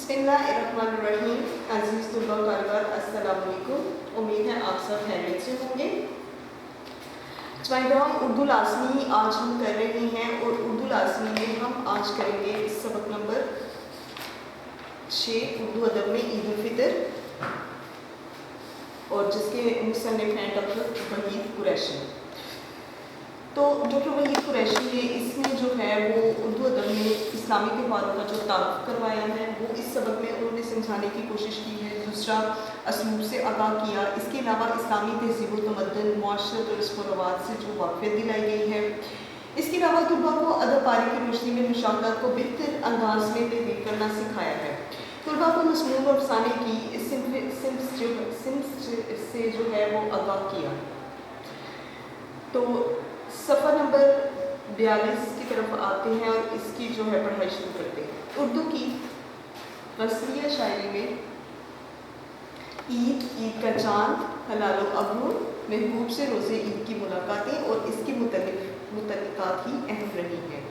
बिस्मिल्लाहिर्रहमानिर्रहीम। अज़ीज़ तुल्बा व तालिबात, अस्सलाम वालेकुम। उम्मीद है आप सब खैरियत से होंगे। चवाइंदाम उर्दू लाज़मी आज हम कर रहे हैं और उर्दू लाज़मी में हम आज करेंगे सबक नंबर 6 उर्दू अदब में ईद उल फितर, और जिसके मुसन्निफ़ हैं डॉक्टर वहीद कुरैशी। तो डॉक्टर वहीद कुरैशी ने इसमें जो है वो उर्दू अदब में इस्लामी त्योहारों का जो तारुफ करवाया है वो इस सबक में उन्होंने समझाने की कोशिश की है। दूसरा, असलूब से आगाह किया। इसके अलावा इस्लामी तहज़ीब व तमद्दुन, मुआशरत और रस्म व रवाज से जो वाक़फ़ियत दिलाई गई है। इसके अलावा तलबा को अदब पारी की रोशनी में मुशाहदात को बेहतर अंदाज में तहरीर करना सिखाया है। तलबा को मज़मून और अफ़साने की सिम्स से जो है वो आगाह किया। तो सफ़ा नंबर 42 की तरफ आते हैं और इसकी जो है पढ़ाई शुरू करते हैं। उर्दू की गज़लिया शायरी में ईद, ईद का चाँद, हलाल व अबूर, महबूब से रोज़े ईद की मुलाकातें और इसके मुतल्लिक़ात ही अहम रही हैं।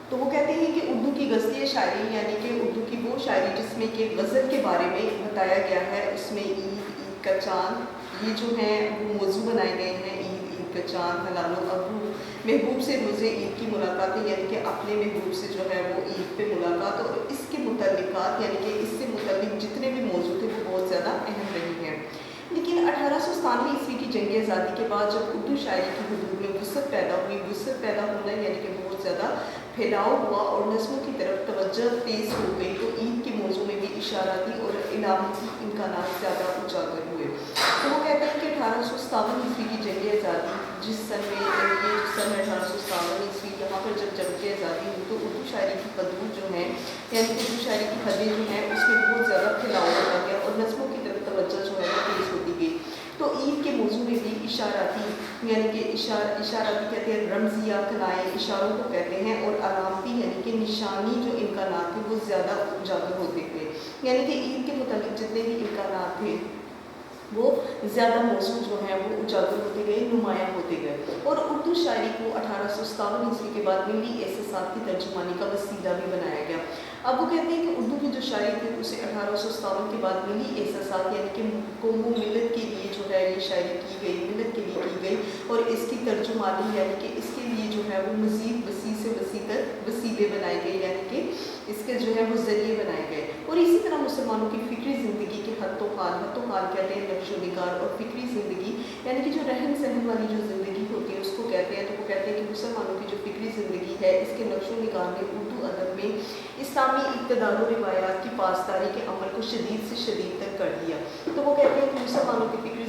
तो वो कहते हैं कि उर्दू की गज़लिया शायरी यानी कि उर्दू की वो शायरी जिसमें कि गज़ल के बारे में बताया गया है, उसमें ईद, ईद का चाँद, ये जो है वो मौजू बनाए गए हैं। का चाँद, हलाल व अबूर, महबूब से रोज़े ईद की मुलाकातें यानी कि अपने महबूब से जो है वो ईद पे मुलाकात और इसके मुतल्लिक़ात यानी कि इससे मुतल्लिक़ जितने भी मौजू थे वो बहुत ज़्यादा अहम रही हैं। लेकिन 1897 ईस्वी की जंग आज़ादी के बाद जब उर्दू शायरी की हुदूद में वुसअत पैदा हुई, वुसअत पैदा होना यानी कि बहुत ज़्यादा फैलाव हुआ और नस्मों की तरफ तवज्जो तेज़ हो गई, तो ईद के मौजू में भी इशाराती और इलामती इम्कानात ज़्यादा उजागर हुए। तो वो कहते हैं कि 1857 ईस्वी की जंग आज़ादी, जिस सन में ये सन 1857 ईस्वी, यहाँ पर जब जंग आज़ादी हुई तो उर्दू शायरी की हदूद जो है यानी कि उर्दू शायरी की हदें जो हैं उसमें बहुत ज़्यादा फैलाव होता गया और नस्मों की तरफ तवज्जो जो है वो तेज़ होती गई। तो ईद के मौजू में भी इशाराती यानी कि इशाराती कहते हैं, रमजिया कनाए इशारों को कहते हैं, और अलामती यानी कि निशानी जो इम्कानात थे वो ज़्यादा उजागर होते थे, यानी कि ईद के मुताबिक जितने भी इम्कानात थे वो ज़्यादा मौजू जो है वो उजागर होते गए, नुमायाँ होते गए। और उर्दू शायरी को 1857 ईस्वी के बाद मिली एहसासात की तर्जुमानी का वसीला भी बनाया गया। अब वो कहते हैं कि उर्दू की जो शायरी थी उसे 1857 के बाद मिली एहसासात यानी कि कौम व मिलत के लिए जो है ये शायरी की गई, मिलत के लिए की गई, और इसकी तर्जुमानी यानी कि इसके लिए जो है वो मज़ीद वसी से वसी तक वसीले बनाए गए, यानी कि इसके जो है वो ज़रिए बनाए गए। और इसी तरह मुसलमानों की फ़िक्री ज़िंदगी के हत्तो हाल कहते हैं नक्शो निगार, और फ़िक्री ज़िंदगी यानी कि जो रहन सहन वाली जो ज़िंदगी होती है उसको कहते हैं। तो वो कहते हैं कि मुसलमानों की जो फ़िक्री ज़िंदगी है इसके नक्शो निगार ने उर्दू अदब में इस्लामी इक़्तिदार व रिवायात की पासदारी के अमल को शदीद से शदीद तक कर दिया। तो वो कहते हैं कि मुसलमानों की फ़िक्री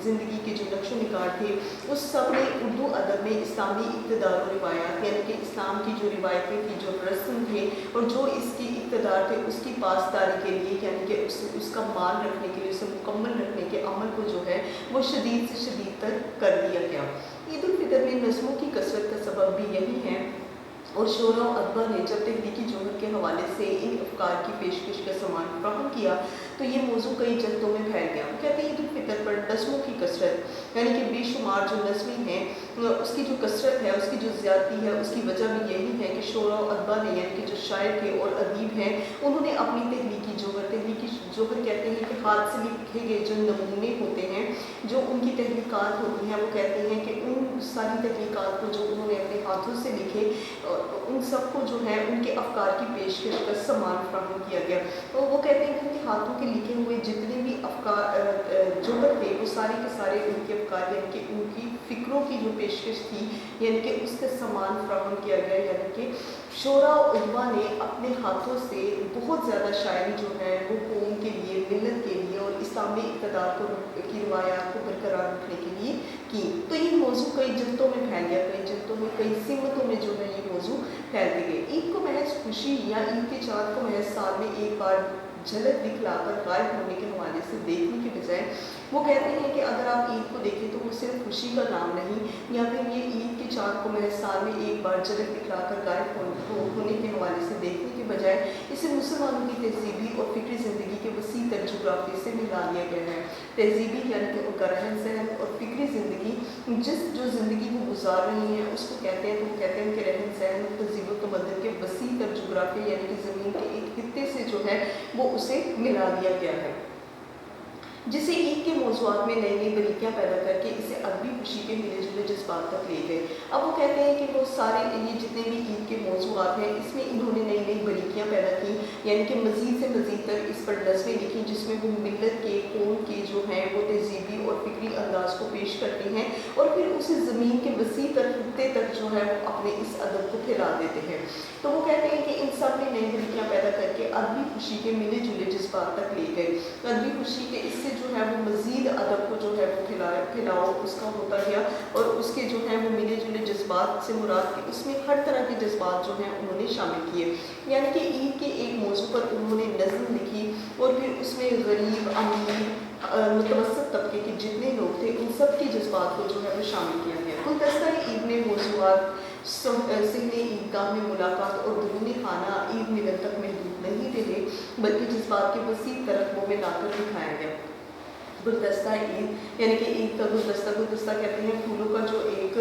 ज़िंदगी के जो नक्शो निगार थे उस सब ने उर्दू अदब में इस्लामी इक़्तिदार व रिवायात यानी कि इस्लाम की जो रिवायतें थी, जो रस्म थे और जो इसकी इक़्तिदार थे उसकी पासदारी के लिए यानी कि उसका मान रखने के लिए, उसे मुकम्मल रखने के अमल को जो है वो शदीद से शदीद तक कर दिया गया। ईद उल फितर में नस्मों की कसरत का सबब भी यही है, और शोरा और अदबा ने जब तहरीकी जोहर के हवाले से इन अफकार की पेशकश का सामान फ्राहम किया तो ये मौजू कई जल्दों में फैल गया। वो कहते हैं ईद उल फितर पर नस्मों की कसरत यानी कि बेशुमार जो नस्में हैं उसकी जो कसरत है, उसकी जो ज़्यादती है, उसकी वजह भी यही है कि शोरा और अदबा ने यानी कि जो शायर थे और अदीब हैं उन्होंने अपनी तहरीकी जोहर कहते हैं कि हाथ से लिखे गए जो नमूने होते हैं, जो उनकी तहरीकात होती हैं, वो कहते हैं कि उन सारी तहरीकात को जो उन्होंने अपने हाथों से लिखे उन सबको जो है उनके अफकार की पेशकश का सामान फ्राहम किया गया। तो वो कहते हैं कि उनके हाथों के लिखे हुए जितने भी अफकार जोहर थे वो सारे के सारे उनके अफकार यानी कि उनकी फ़िक्रों की जो पेशकश थी यानी कि उसका सामान फ्राहम किया गया, यानी कि शोरा और अदबा ने अपने हाथों से बहुत ज़्यादा शायरी जो है वो कौम के लिए, मिलत के लिए और इस्लामी इक़्तिदार की रिवायात को बरकरार रखने के लिए की। तो ये मौजू कई जल्दों में फैल गया, कई जल्दों में, कई सिमतों में जो है ये मौजू फैलते गए। ईद को महज खुशी या ईद के चाँद को महज साल में एक बार झलक दिखलाकर गायब होने के हवाले से देखने के बजाय वो कहते हैं कि अगर आप ईद को देखें तो वो सिर्फ खुशी का नाम नहीं, या फिर ये ईद के चाँद को महज साल में एक बार झलक दिखलाकर गायब होने के हवाले से देखने के बजाय इसे मुसलमानों की तहजीबी और फ़िक्री ज़िंदगी के वसी तर जोग्राफी से मिला लिया गया है। तहजीबी यानी कि उनका रहन सहन और फ़िक्री ज़िंदगी जो ज़िंदगी वो गुजार रही हैं उसको कहते हैं। तो वो कहते हैं कि रहन सहन, तहजीब व समंदर के वसी तर जोग्राफिया यानी कि ज़मीन के एक खित्ते से जो है वो उसे मिला दिया गया है, जिसे ईद के मौज़ूआत में नई नई बारीकियाँ पैदा करके इसे अदबी खुशी के मिले जुले जज्बात तक ले गए। अब वो कहते हैं कि वो सारे ये जितने भी ईद के मौज़ूआत हैं इसमें इन्होंने नई नई बारीकियाँ पैदा की, यानी कि मज़ीद से मज़ीद तर इस पर नज़में लिखी जिसमें वो मिल्लत के कौम के जो हैं वो तहज़ीबी और फ़िक्री अंदाज़ को पेश करते हैं और फिर उसे ज़मीन के वसी तर खित्ते तक जो है वो अपने इस अदब को फैला देते हैं। तो वो कहते हैं कि इन सब ने नई बारीकियाँ पैदा करके अदबी खुशी के मिले जुले जज्बात तक ले गए। अदबी खुशी के इससे जो है वो मज़ीद अदब को जो है वो फैलाव उसका होता गया और उसके जो है वो मिले जुले जज्बात से मुराद के उसमें हर तरह के जज्बात जो हैं उन्होंने शामिल किए, यानी कि ईद के एक मौजू पर उन्होंने नज़्म लिखी और फिर उसमें गरीब, अमीर, मुतवस्सित तबके के जितने लोग थे उन सब के जज्बात को जो है वो शामिल किया गया। गुलदस्ता ईद में मौज़ूआत सहने ईदगाह में मुलाकात और दरूनी खाना ईद मिलन तक महदूद नहीं रहे, बल्कि जज्बात के वसी तरक़ों में लाकर दिखाया गया। गुलदस्ता ईद यानी कि ईद का गुलदस्ता कहते हैं फूलों का जो एक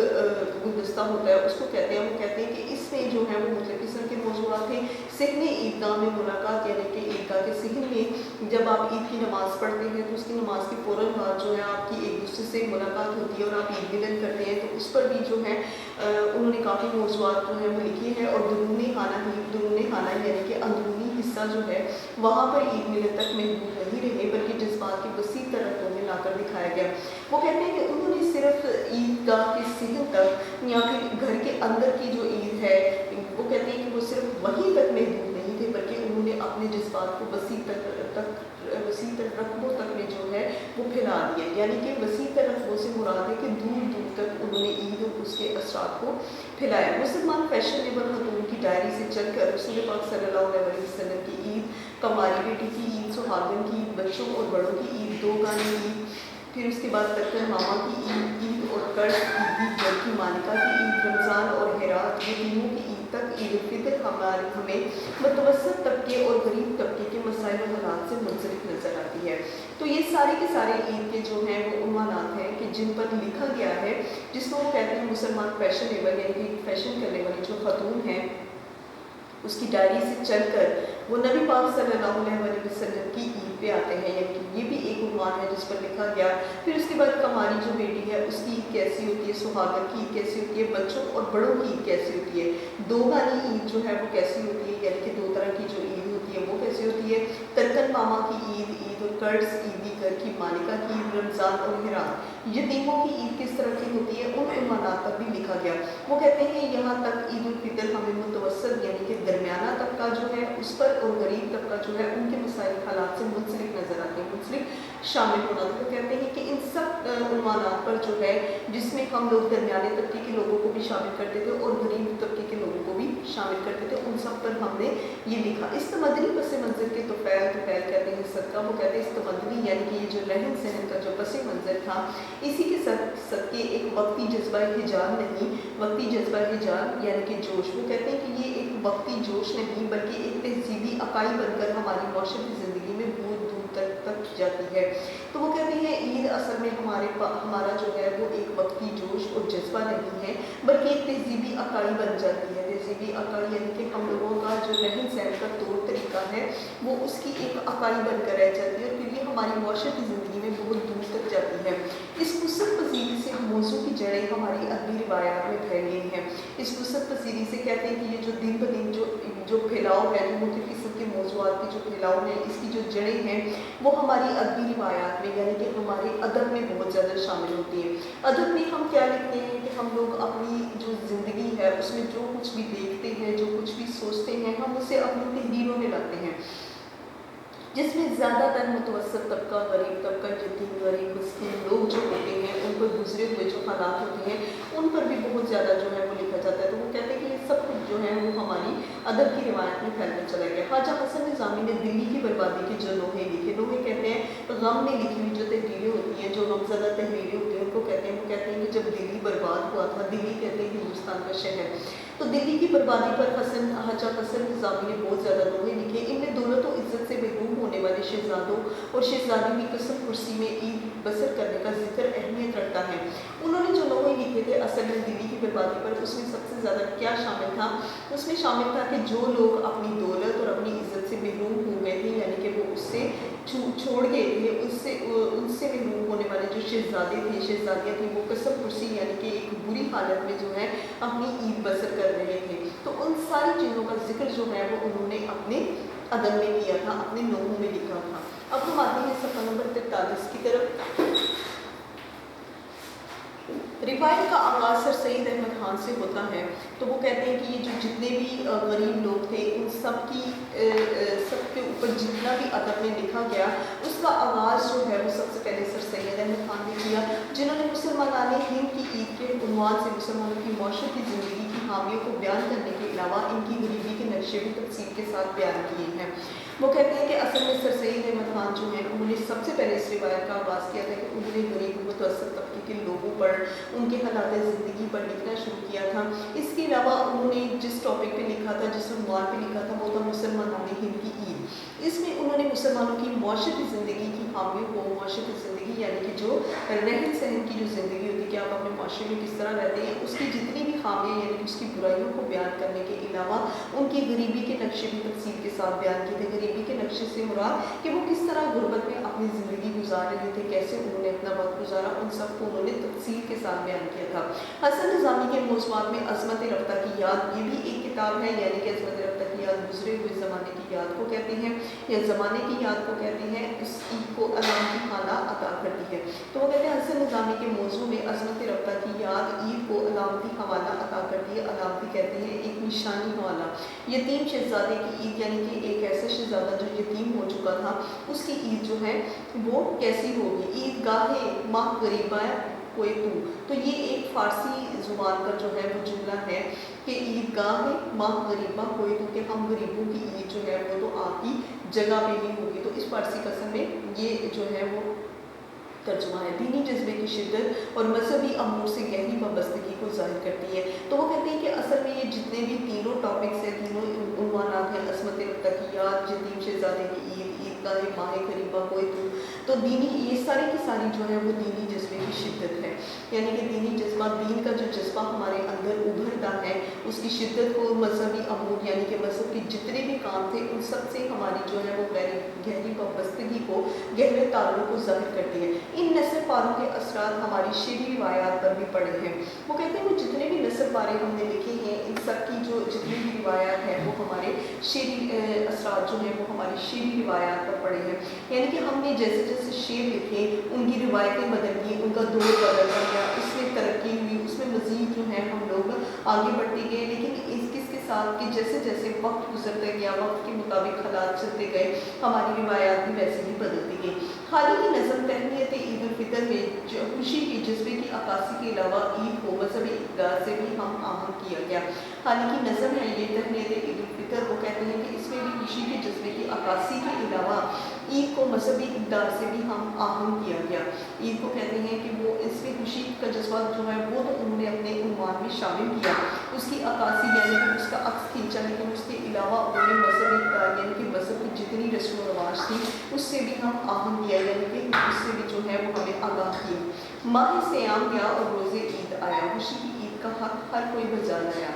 गुलदस्ता होता है उसको कहते हैं। वो कहते हैं कि इसमें जो है वो मुख्तलिफ़ किस्म के मौज़ूआत थे। सहने ईदगाह में मुलाकात यानी कि ईदगाह के सहन में जब आप ईद की नमाज़ पढ़ते हैं तो उसकी नमाज के फ़ौरन बाद जो है आपकी एक दूसरे से मुलाकात होती है और आप ईद मिलन करते हैं, तो उस पर भी जो है उन्होंने काफ़ी मौज़ूआत जो है वो लिखे हैं। और दरूनी खाना यानी कि अंदरूनी हिस्सा जो है वहाँ पर ईद मिलन तक महदूद नहीं रहे, बल्कि जज्बात के वसी तरफ़ों में लाकर दिखाया गया। वो कहते हैं कि उन्होंने सिर्फ ईदगाह के सहन तक या फिर घर के अंदर की जो ईद है वो कहते हैं कि वो सिर्फ वहीं तक महदूद नहीं थे, बल्कि उन्होंने अपने जज्बात को वसी तर रकबों तक में जो है वो फैला दिया, यानी कि वसी तर रकबों से मुराद है कि दूर दूर तक उन्होंने ईद और उसके असरात को फैलाया। मुसलमान फैशनेबल खतून की डायरी से चलकर रसूल पाक सल्लल्लाहु अलैहि वसल्लम की ईद, कमारी बेटी की ईद, सुहागन की ईद, बच्चों और बड़ों की ईद, दो गानी ईद, फिर उसके बाद तक्कर मामा की ईद और कर्ज ईद, घर की मालिका की ईद, रमज़ान और हेरात, ये तीनों की ईद तक ईद उल फितर हमें मुतवस्सित तबके और गरीब तबके के मसाइल और हालात से मुंसलिक नज़र आती है। तो ये सारे के सारे ईद के जो हैं वो उन्वानात हैं कि जिन पर लिखा गया है, जिसको वो कहते हैं मुसलमान फैशनेबल यानी कि फैशन करने वाली जो खतून हैं उसकी डायरी से चलकर वो नबी पाक सल्लल्लाहु अलैहि वसल्लम की ईद पे आते हैं, यानी कि ये भी एक उन्वान है जिस पर लिखा गया। फिर उसके बाद कमारी जो बेटी है उसकी ईद कैसी होती है, सुहागन की ईद कैसी होती है, बच्चों और बड़ों की ईद कैसी होती है, दो गानी ईद जो है वो कैसी होती है, यानी कि दो तरह की जो ईद होती है वो कैसी होती है, तरकन मामा की ईद, ईद और कर्ज ईदी, घर की मालिका की ईद, रमज़ान और हिरात, यतीमों की ईद किस तरह की होती है, उन उन्वानात पर भी लिखा गया। वो कहते हैं यहाँ तक ईद उल फितर हमें मुतवस्सित यानी कि दरमियाना तबका जो है उस पर और गरीब तबका जो है उनके मसाइल हालात से मुंसलिक नज़र आते हैं, मुंसलिक शामिल होना। तो कहते हैं कि इन सब उन्वानात पर जो है जिसमें हम लोग दरमियाने तबके के लोगों को भी शामिल करते थे और गरीब तबके के लोगों को भी शामिल करते थे, उन सब पर हमने ये लिखा। इस तमदनी पस मंज़र के तोफ़ैल कहते हैं सदका, वो कहते हैं इस तमदनी यानी कि ये जो रहन सहन का जो पस मंज़र था इसी के सदके एक वक्ती जज्बा हिजाल नहीं, वक्ती जज्बा हिजाल यानी कि जोश, वो कहते हैं कि ये एक वक्ती जोश नहीं बल्कि एक तहजीबी अकाई बनकर हमारी मौशमी ज़िंदगी में बहुत दूर तक जाती है। तो वो कहते हैं ईद असल में हमारा जो है वो एक वक्ती जोश और जज्बा नहीं है बल्कि एक तहजीबी अकाई बन जाती है। तहजीबी अकाई यानी कि हम लोगों का जो रहन सहन का तौर तरीका है वो उसकी एक अकाई बनकर रह जाती है और फिर ये हमारी मौशमी ज़िंदगी में बहुत दूर तक जाती है। इस वुसअत पसीरी से मौजू की जड़ें हमारी अदबी रिवायात में फैल गई हैं। इस वुसअत पसीरी से कहते हैं कि ये जो दिन ब दिन जो फैलाव है, जो मुख्तलिफ़ किस्म के मौज़ूआत की जो फैलाव है, इसकी जो जड़ें हैं वो हमारी अदबी रिवायात में यानी कि हमारे अदब में बहुत ज़्यादा शामिल होती है। अदब में हम क्या लिखते हैं कि हम लोग अपनी जो ज़िंदगी है उसमें जो कुछ भी देखते हैं, जो कुछ भी सोचते हैं, हम उसे अपनी तहरीरों में लाते हैं, जिसमें ज़्यादातर मुतवस्सित तबका, गरीब तबका, यतीम, गरीब, मिस्कीन लोग जो होते हैं उन पर गुजरे हुए जो हालात होते हैं उन पर भी बहुत ज़्यादा जो है वो लिखा जाता है। तो वो कहते हैं कि ये सब कुछ जो है वो हमारी अदब की रिवायत में फैलकर चला गया। ख्वाजा हसन निज़ामी ने दिल्ली की बर्बादी के जो लोहे लिखे, लोहे कहते हैं गम में लिखी हुई जो तहरीरें होती हैं, जो गमज़दा तहरीरें होती हैं उनको कहते हैं। वो कहते हैं कि जब दिल्ली बर्बाद हुआ था, दिल्ली कहते हैं हिंदुस्तान का शहर, تو دلی کی بربادی پر حاجہ حسن نظامی نے بہت زیادہ دوہے لکھے. ان میں دولت و عزت سے محروم ہونے والے شہزادوں اور شہزادی کی قسم کرسی میں عید بسر کرنے کا ذکر اہمیت رکھتا ہے. انہوں نے جو دوہے لکھے تھے اصل میں دلی کی بربادی پر، اس میں سب سے زیادہ کیا شامل تھا؟ اس میں شامل تھا کہ جو لوگ اپنی دولت اور اپنی عزت سے محروم ہو گئے تھے، یعنی کہ وہ اس سے چھوڑ گئے تھے، ان سے محروم ہونے والے جو شہزادے تھے، شہزادیاں تھیں، وہ قسم کرسی یعنی کہ ایک بری حالت میں جو ہے اپنی عید بسر کر رہے تھے. تو ان ساری چیزوں کا ذکر جو ہے وہ انہوں نے اپنے ادب میں کیا تھا، اپنے نوحوں میں لکھا تھا. اب ہم آتے ہیں صفحہ نمبر 43 کی طرف. روایت کا آغاز سر سید احمد خان سے ہوتا ہے. تو وہ کہتے ہیں کہ یہ جو جتنے بھی غریب لوگ تھے ان سب کے اوپر جتنا بھی ادب میں لکھا گیا اس کا آغاز جو ہے وہ سب سے پہلے سر سید احمد خان نے کیا، جنہوں نے مسلمانان ہند کی عید کے عنوان سے مسلمانوں کی معاشرتی زندگی کی خامیوں کو بیان کرنے کے علاوہ ان کی غریبی کے نقشے بھی تفصیل کے ساتھ بیان کیے ہیں. وہ کہتے ہیں کہ اصل میں سر سید احمد خان جو ہیں انہوں نے سب سے پہلے اس روایت کا آغاز کیا تھا کہ انہوں نے غریب و متوسط طبقے کے لوگوں پر، ان کے حالات زندگی پر لکھنا شروع کیا تھا. اس کے علاوہ انہوں نے جس ٹاپک پہ لکھا تھا، جس عنوان پہ لکھا تھا، وہ تھا مسلمانان ہند کی عید. اس میں انہوں نے مسلمانوں کی معاشرتی زندگی کی خامیوں کو، معاشرتی زندگی یعنی کہ جو رہن سہن کی جو زندگی ہوتی ہے کہ آپ اپنے معاشرے میں کس طرح رہتے ہیں، اس کی جتنی بھی خامیاں یعنی کہ اس کی برائیوں کو بیان کرنے کے علاوہ ان کی غریبی کے نقشے بھی تفصیل کے ساتھ بیان کیے تھے. غریبی کے نقشے سے مراد کہ وہ کس طرح غربت میں اپنی زندگی گزار رہے تھے، کیسے انہوں نے اپنا وقت گزارا، ان سب کو انہوں نے تفصیل کے ساتھ بیان کیا تھا. حسن نظامی کے موضوعات میں عظمت رفتہ کی یاد، یہ بھی ایک کتاب ہے، یعنی کہ عظمت رفتہ کی یاد گزرے ہوئے زمانے کی یاد کو کہتے ہیں یا زمانے کی یاد کو کہتے ہیں. اس عید کو علامتی خانہ عطا کرتی ہے. تو وہ کہتے ہیں حسن نظامی کے موضوع میں عظمت رفتہ کی یاد عید کو علامتی حوالہ عطا کرتی ہے. علامتی کہتے ہیں ایک نشانی والا. یتیم شہزادے کی عید یعنی کہ ایک ایسا شہزادہ جو یتیم ہو چکا تھا، اس کی عید جو ہے وہ کیسی ہوگی. عید گاہ ماہ غریبہ کوئی تو یہ ایک فارسی زبان کا جو ہے وہ جملہ ہے کہ عید گاہ ماہ غریبہ کوئی تو، کہ ہم غریبوں کی عید جو ہے وہ تو آپ کی جگہ پہ ہی ہوگی. تو اس فارسی قسم میں یہ جو ہے وہ ترجمہ ہے. دینی جذبے کی شدت اور مذہبی امور سے گہری وابستگی کو ظاہر کرتی ہے. تو وہ کہتے ہیں کہ اصل میں یہ جتنے بھی تینوں ٹاپکس ہیں، تینوں عنوانات ہیں، عصمت رفتہ کی یاد، یتیم شہزادے کی عید، عید گاہ ماہ غریبہ کوئی تو دینی، یہ ساری کی ساری جو ہے وہ دینی جذبے کی شدت ہے. یعنی کہ دینی جذبہ، دین کا جو جذبہ ہمارے اندر ابھرتا ہے اس کی شدت کو، مذہبی امور یعنی کہ مذہب کے جتنے بھی کام تھے ان سب سے ہماری جو ہے وہ گہری وابستگی کو، گہرے تعلق کو ظاہر کرتی ہے. ان نثر پاروں کے اثرات ہماری شعری روایات پر بھی پڑے ہیں. وہ کہتے ہیں وہ جتنے بھی نثر پارے ہم نے لکھے ہیں ان سب کی جو جتنی بھی روایات ہیں وہ ہمارے شعری اثرات جو ہیں وہ ہماری شعری روایات پر پڑے ہیں. یعنی کہ ہم نے جیسے جیسے شعر لکھے ان کی روایتیں بدل گئی، ان کا دور بدلتا گیا، اس میں ترقی ہوئی، اس میں مزید جو ہے ہم لوگ آگے بڑھتے گئے. لیکن اس کے ساتھ کہ جیسے جیسے وقت گزرتا گیا، وقت کے مطابق حالات چلتے گئے، ہماری روایات بھی ویسے ہی بدلتی گئی. حال ہی نظم تہنیت عید الفطر میں خوشی کے جذبے کی عکاسی کے علاوہ عید کو مذہبی اقدار سے بھی ہم آہنگ کیا گیا. حال کی نظم ہے یہ تہنیت عید الفطر. وہ کہتے ہیں کہ اس میں بھی خوشی کے جذبے کی عکاسی کے علاوہ عید کو مذہبی اقدار سے بھی ہم آہنگ کیا گیا. عید کو کہتے ہیں کہ وہ اس میں خوشی کا جذبہ جو ہے وہ تو انہوں نے اپنے عنوان میں شامل کیا، اس کی عکاسی یعنی کہ اس کا عکس کھینچا، لیکن اس کے علاوہ انہوں نے مذہبی اقدار یعنی کہ مذہب کی جتنی رسم و رواج تھی اس سے بھی ہم آہنگ کیا، یعنی کہ اس سے بھی جو ہے وہ ہمیں آگاہ کیا. ماہ سیام گیا اور روز عید آیا، خوشی کی عید کا حق ہر کوئی بجا لایا.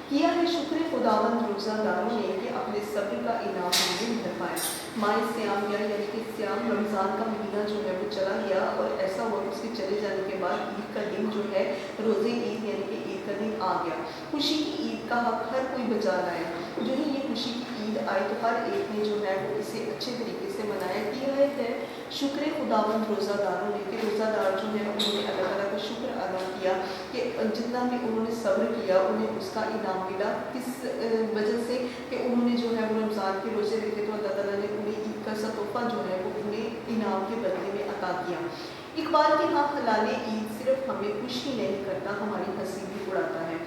کیا ہے شکر خداوند روزہ داروں نے کہ اپنے صبر کا انعام مجھے مل پائے. ماہ سیام گیا یعنی کہ سیام رمضان کا مہینہ جو ہے وہ چلا گیا اور ایسا ہوا کہ اس کے چلے جانے کے بعد عید کا دن جو ہے روزے عید یعنی کہ عید کا دن آ گیا. خوشی کی عید کا حق ہر کوئی بجا لایا. جو ہی یہ خوشی کی عید آئی تو ہر ایک نے جو ہے وہ اسے اچھے طریقے سے منایا. کیا ہے شکر خداوند روزہ داروں نے کہ روزہ دار جو ہے انہوں نے اللہ تعالیٰ کا شکر ادا کیا کہ جتنا بھی انہوں نے صبر کیا انہیں اس کا انعام ملا. کس وجہ سے کہ انہوں نے جو ہے وہ رمضان کے روزے رکھے تو اللہ تعالیٰ نے انہیں عید کا سا تحفہ جو ہے وہ انہیں انعام کے بدلے میں عطا کیا. اقبال کے ہاں حلال عید صرف ہمیں خوش ہی نہیں کرتا، ہماری ہنسی بھی اڑاتا ہے.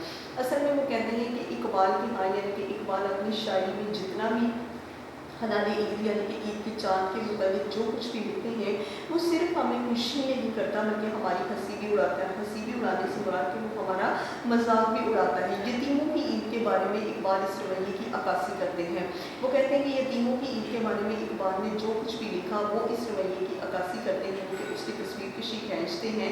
اصل میں وہ کہتے ہیں کہ اقبال کے ہاں یعنی کہ اقبال اپنی شاعری میں جتنا بھی حلال عید یعنی کہ عید کی چاند کے متعلق جو کچھ بھی لکھتے ہیں وہ صرف ہمیں خوشی نہیں کرتا بلکہ ہماری ہنسی بھی اڑاتا ہے. ہنسی بھی اڑانے سے مراد کہ وہ ہمارا مذاق بھی اڑاتا ہے. یتیموں کی عید کے बारे में इकबाल इस रवैये की अक्कासी करते हैं। वो कहते हैं कि यतीमों की ईद के बारे में इकबाल ने जो कुछ भी लिखा वो इस रवैये की अक्कासी करते हैं, कि उसकी तस्वीर कशी खींचते हैं,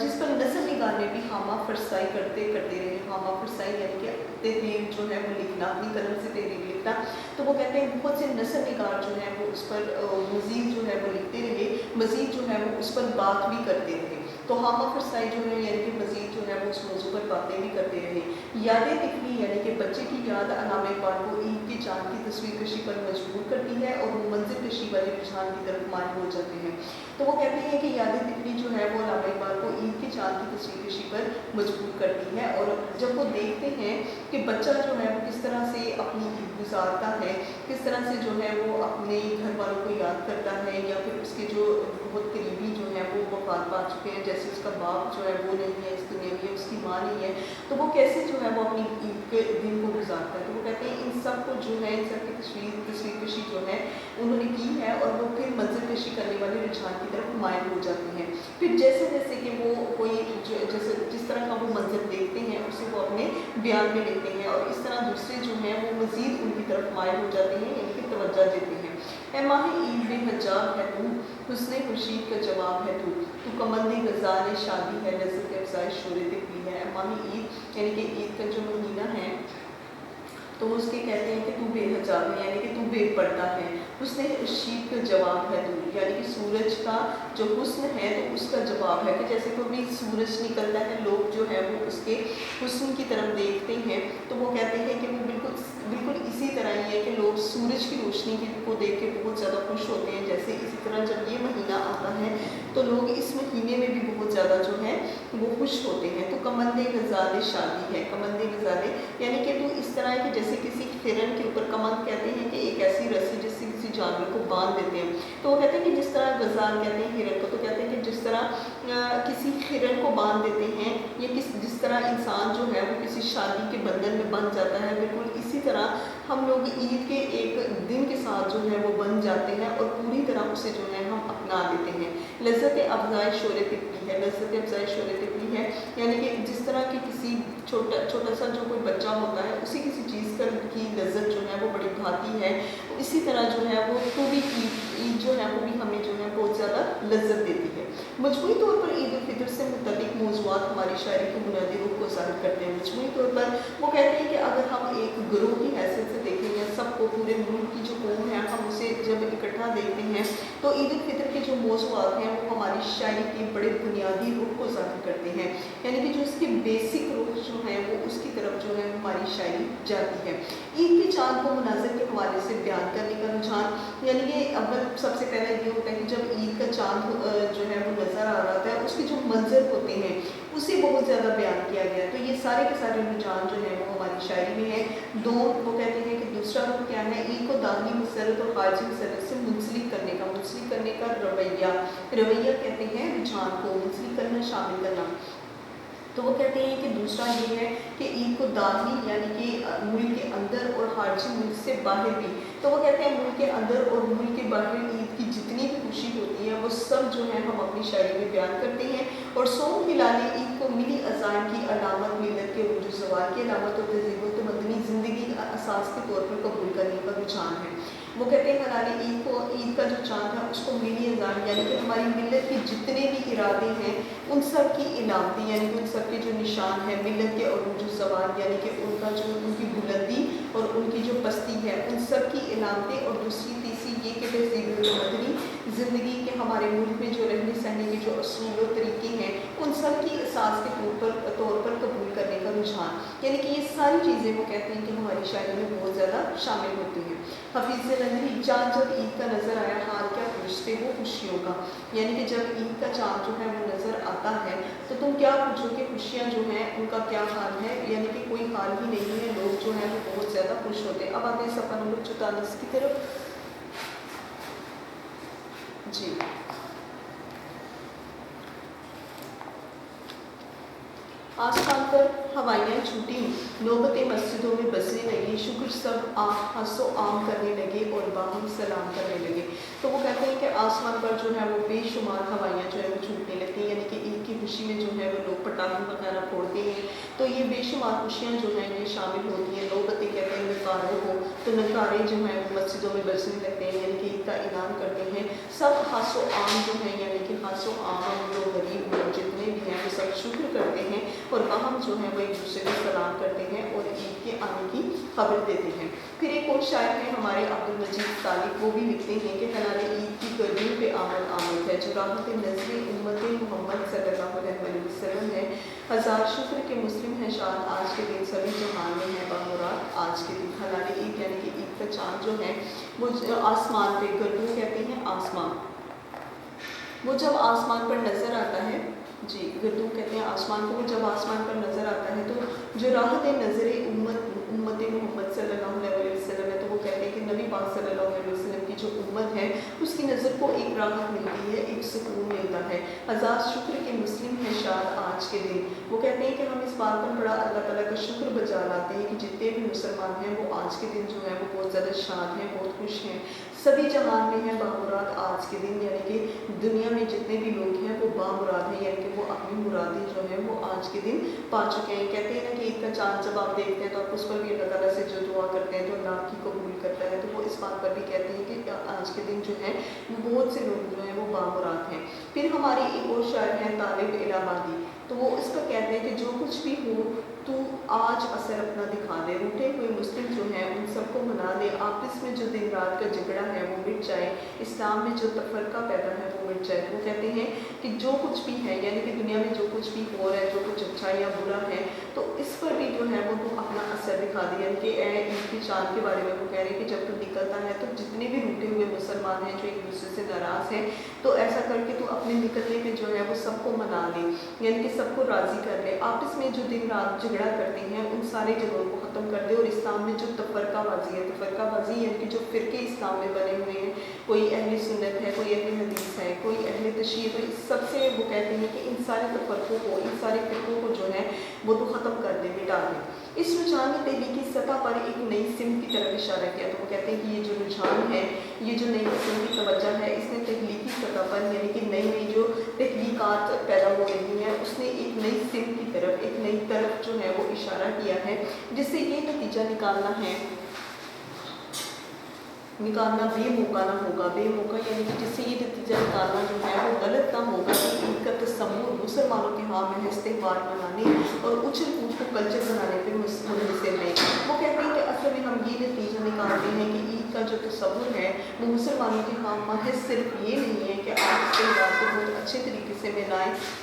जिस पर नसर निगार ने भी हामा फरसाई करते रहे। हामा फरसाई यानी कि तहरीर जो है वो लिखना, अपनी कलम से तहरीर लिखना। तो वो कहते हैं बहुत से नसर निगार जो है वो उस पर मज़ीद जो है वो लिखते रहे, मज़ीद जो है वो उस पर बात भी करते रहे। तो हामा फरसाई जो है यानी कि मज़ीद जो है वो उस मौजू पर बातें भी करते रहे। यादें तिफली यानी कि बच्चे की याद अनाम इकबाल को ईद की चाँद की तस्वीर कशी पर मजबूर करती है और वो मंजिल कशी वाले रुझान की तरफ मायल हो जाते हैं। तो वो कहते हैं कि यादें तिफली जो है वो अनाम इकबाल को ईद की चाँद की तस्वीर कशी पर मजबूर करती है। और जब वो देखते हैं कि बच्चा जो है वो किस तरह से अपनी ईद गुजारता है, किस तरह से जो है वो अपने घर वालों को याद करता है, या फिर उसके जो बहुत करीबी जो है वो वफात पा चुके हैं, जैसे उसका बाप जो है वो नहीं है इस दुनिया में, उसकी माँ नहीं है, तो वो कैसे जो है वो अपनी ईद के दिन को गुजारता है। तो वो कहते हैं इन सब को जो है, इन सब की तस्वीर कशी जो है उन्होंने की है, और वो फिर मंजिल कशी करने वाले रुझान की तरफ मायल हो जाते हैं। फिर जैसे जैसे कि वो कोई जैसे जिस तरह का वो मंजिल देखते हैं उसे वो अपने बयान में लेते हैं, और इस तरह दूसरे जो हैं वो मज़ीद उनकी तरफ मायल हो जाते हैं, यानी कि तवज्जो देते हैं। ए माह ईद बेहजाब है तू, हुस्ने खुर्शीद का जवाब है तू कमंदी गज़ाल शादी है, लज़्ज़त अफ़ज़ाए शोरे तिफली है। माह ईद यानी कि ईद का जो महीना है तो उसके कहते हैं कि तू बेहजाब है, यानी कि तू बेपर्दा है। हुस्ने खुर्शीद का जवाब है तू, यानी कि सूरज का जो हुस्न है तो उसका जवाब है, कि जैसे कोई सूरज निकलता है लोग जो है वो उसके हुस्न की तरफ देखते हैं, तो वो कहते हैं कि वो बिल्कुल इसी तरह ही है कि लोग सूरज की रोशनी को देख के बहुत ज़्यादा खुश होते हैं। जैसे इसी तरह जब ये महीना आता है तो लोग इस महीने में भी बहुत ज़्यादा जो है वो खुश होते हैं। तो कमंदे गज़ाले शादी है, कमंदे गज़ाले यानी कि तो इस तरह है कि जैसे किसी हिरन के ऊपर, कमंद कहते हैं कि एक ऐसी रस्सी जिससे किसी जानवर को बांध देते हैं। तो वो कहते हैं कि जिस तरह गज़ाल कहते हैं हिरन को, तो कहते हैं कि जिस तरह किसी हिरन को बांध देते हैं, या जिस तरह इंसान जो है वो किसी शादी के बंधन में बंध जाता है, बिल्कुल इसी तरह हम लोग ईद के एक दिन के साथ जो है वो बन जाते हैं और पूरी तरह उसे जो है हम अपना लेते हैं। लज़्ज़त अफ़ज़ाए शोरे तिफली है, लज़्ज़त अफ़ज़ाए शोरे तिफली है, यानी कि जिस तरह की किसी छोटा सा जो कोई बच्चा होता है उसे किसी चीज़ की लज़्ज़त जो है वो बड़ी भाती है, इसी तरह जो है वो पूरी ईद जो है वो भी हमें जो है बहुत ज़्यादा लज़्ज़त देती है। मजमूई तौर पर ईद उल फितर से मुतल्लिक़ मौज़ूआत हमारी शायरी के बुनियादी रुख को ज़ाहिर करते हैं। मजमूई तौर पर वो कहते हैं कि अगर हम एक ग्रोह की हैसियत से देखें, या सबको पूरे मुल्क की जो कौम है हम उसे जब इकट्ठा देखते हैं, तो ईद उल फितर के जो मौज़ूआत हैं वो हमारी शायरी के बड़े बुनियादी रुख को ज़ाहिर करते हैं, यानी कि जो इसके बेसिक रुख जो हैं वो उसकी तरफ जो है हमारी शायरी जाती है। ईद की चाँद को मुनाज़िर के हवाले से बयान करने का रुझान, यानी कि अव्वल सबसे पहले ये होता है कि जब ईद का चाँद जो है वो नज़र आ रहा है, उसके जो मंजर होते हैं उसे बहुत ज़्यादा बयान किया गया। तो ये सारे के सारे रुझान जो है वो हमारी शायरी में है। दो वो कहते हैं कि दूसरा रुख क्या है, ईद को दाखिली मसरत और खारजी मसरत से मुंसलिक करने का रवैया कहते हैं रुझान को मुंसलिक करना, शामिल करना। तो वो कहते हैं कि दूसरा ये है कि ईद को दाखिली यानी कि मुल्क के अंदर और खारजी मुल्क से बाहर भी, तो वो कहते हैं मुल्क के अंदर और मुल्क के बाहर ईद की जितनी भी खुशी होती है वो सब जो है हम अपनी शायरी में बयान करते हैं। और सोम हिलाले ईद को मिली अज़ान की अलामत, मिलत के उरूज ज़वाल की अलामत और तहज़ीब व तमद्दुनी ज़िंदगी का असास के तौर पर कबूल करने का रुझान है। वो कहते हैं हलाले ईद का जो चाँद है उसको मिली अज़ान यानी कि हमारी मिलत के जितने भी इरादे हैं उन सब की इलामती, यानी कि उन सब के जो निशान है मिलत के उरूज ज़वाल यानी कि उनका जो उनकी बुलंदी और उनकी जो पस्ती है उन सब की इलामतें, और दूसरी तीसरी ये कि तहज़ीब व तमद्दुनी ज़िंदगी के हमारे मुल्क में जो रहने सहने के जो असूल और तरीके हैं उन सब की असास के तौर पर कबूल करने का रुझान, यानी कि ये सारी चीज़ें वो कहते हैं कि हमारी शायरी में बहुत ज़्यादा शामिल होती हैं। हफीज़ नदवी, चाँद जब ईद का नज़र आया हाल क्या पूछते हो खुशियों का, यानी कि जब ईद का चाँद जो है वो नज़र आता है तो तुम क्या पूछोगे खुशियाँ जो हैं उनका क्या हाल है, यानी कि कोई हाल ही नहीं है, लोग जो हैं वो बहुत ज़्यादा खुश होते हैं। अब आते हैं सफ़ा नंबर 44 की तरफ। जी आसमान पर हवाइयाँ छूटी, नौबतें मस्जिदों में बसने लगी, शुक्र सब हंसो आम करने लगे और बाहम सलाम करने लगे। तो वो कहते हैं कि आसमान पर जो है वो बेशुमार हवाइयाँ जो है वो छूटने लगती हैं, यानी कि ईद की खुशी में जो है वो लोग पटाखे वगैरह फोड़ते हैं। तो ये बेशुमार खुशियाँ जो हैं ये शामिल होती हैं। नौबतें कहते हैं नकारों को, तो नकारे जो हैं वो मस्जिदों में बजने लगते हैं, यानी कि ईद का ऐलान करते हैं। सब हंसो आम जो है, यानी कि हंसो आम लोग गरीब लोग जितने भी हैं वो सब शुक्र करते हैं और बाहम जो है वो एक दूसरे को सलाम करते हैं और ईद के आने की खबर देते हैं। फिर एक और शायर है हमारे अब्दुल मजीद तालिब, वो भी लिखते हैं कि हलाले ईद की गर्मियों पे आमद आमद है, जो राहत नज़्र उम्मत मोहम्मद सल्लल्लाहु अलैहि वसल्लम है। हज़ार शुक्र के मुस्लिम हैं शाद आज के दिन, सभी जहान में है बामुराद आज के दिन। हलाले ईद यानी कि ईद का चाँद जो है वो आसमान पे, गर्दू कहते हैं आसमान, वो जब आसमान पर नज़र आता है, जी गर्दू कहते हैं आसमान को, जब आसमान पर नज़र आता है तो जो राहत नज़र उम्मत मोहम्मद सल्लल्लाहु अलैहि वसल्लम है, तो वो कहते हैं कि नबी पाक सल्लल्लाहु अलैहि वसल्लम की जो उम्मत है उसकी नज़र को एक राहत मिलती है, एक सुकून मिलता है। हज़ार शुक्र के मुस्लिम हैं शाद आज के दिन, वो कहते हैं कि हम इस बात पर बड़ा अल्लाह ताला का शुक्र बजा लाते हैं कि जितने भी मुसलमान हैं वो आज के दिन जो है वो बहुत ज़्यादा शाद हैं, बहुत खुश हैं, सभी जहान में हैं बामुराद आज के दिन, यानी कि दुनिया में जितने भी लोग हैं वो बामुराद हैं, यानी कि वो अपनी मुरादें जो हैं वो आज के दिन पा चुके हैं। कहते हैं ना कि ईद का चाँद जब आप देखते हैं तो आप उस पर भी अल्लाह ताला से जो दुआ करते हैं तो अल्लाह की कबूल करता है, तो वो इस बात पर भी कहते हैं कि आज के दिन जो है वो बहुत से लोग जो हैं वो बामुराद हैं। फिर हमारे एक और शायर हैं तालिब इलाहाबादी, तो वो इस पर कहते हैं कि जो कुछ भी हो तू आज असर अपना दिखा दे, रूठे हुए मुस्लिम जो हैं उन सबको मना दे, आपस में जो दिन रात का झगड़ा है वो मिट जाए, इस्लाम में जो तफरका पैदा है वो मिट जाए। वो कहते हैं कि जो कुछ भी है, यानी कि दुनिया में जो कुछ भी हो रहा है, जो कुछ अच्छा या बुरा है, तो इस पर भी जो है वो तू अपना असर दिखा दे, यानी कि ईद के चाँद के बारे में वो कह रहे हैं कि जब तू निकलता है तो जितने भी रूठे हुए मुसलमान हैं जो एक दूसरे से नाराज़ हैं, तो ऐसा करके तू अपने निकलने पे जो है वो सबको मना ले, यानी कि सबको राज़ी कर ले, आपस में जो दिन रात झगड़ा करते हैं उन सारे झगड़ों को ख़त्म कर दे, और इस्लाम में जो तफरकाबाजी है, तफरकाबाजी यानी कि जो फ़िरके इस्लाम में बने हुए हैं, कोई अहले सुन्नत है, कोई अहले हदीस है, कोई अहले तशय्युअ, तो इस सबसे वो कहते हैं कि इन सारे तफरकों को, इन सारे फ़िरकों को जो है वो तो ख़त्म कर दे, मिटा दे। इस रुझान ने तहलीकी सतह पर एक नई सिमत की तरफ इशारा किया, तो वो कहते हैं कि ये जो रुझान है, ये जो नई किस्म की तवज्जो है, इसने तहलीकी सतह पर यानी कि नई नई जो तहलीकात पैदा हो रही हैं उसने एक नई सिमत की तरफ, एक नई तरफ जो है वो इशारा किया है, जिससे ये नतीजा निकालना बेमौका ना होगा, बेमौका यानी कि जिससे ये नतीजा निकालना जो है वो गलत ना होगा कि इनका तस्वुर मुसलमानों के हाँ महज त्यौहार मनाने और उछल कूद को कल्चर बनाने पर मुनहसर नहीं। वो कहते हैं कि असल में हम ये नतीजा निकालते हैं कि ईद का जो तस्वुर है वो मुसलमानों के हाँ महज सिर्फ ये नहीं है कि आप इस त्यौहार को बहुत अच्छे तरीके से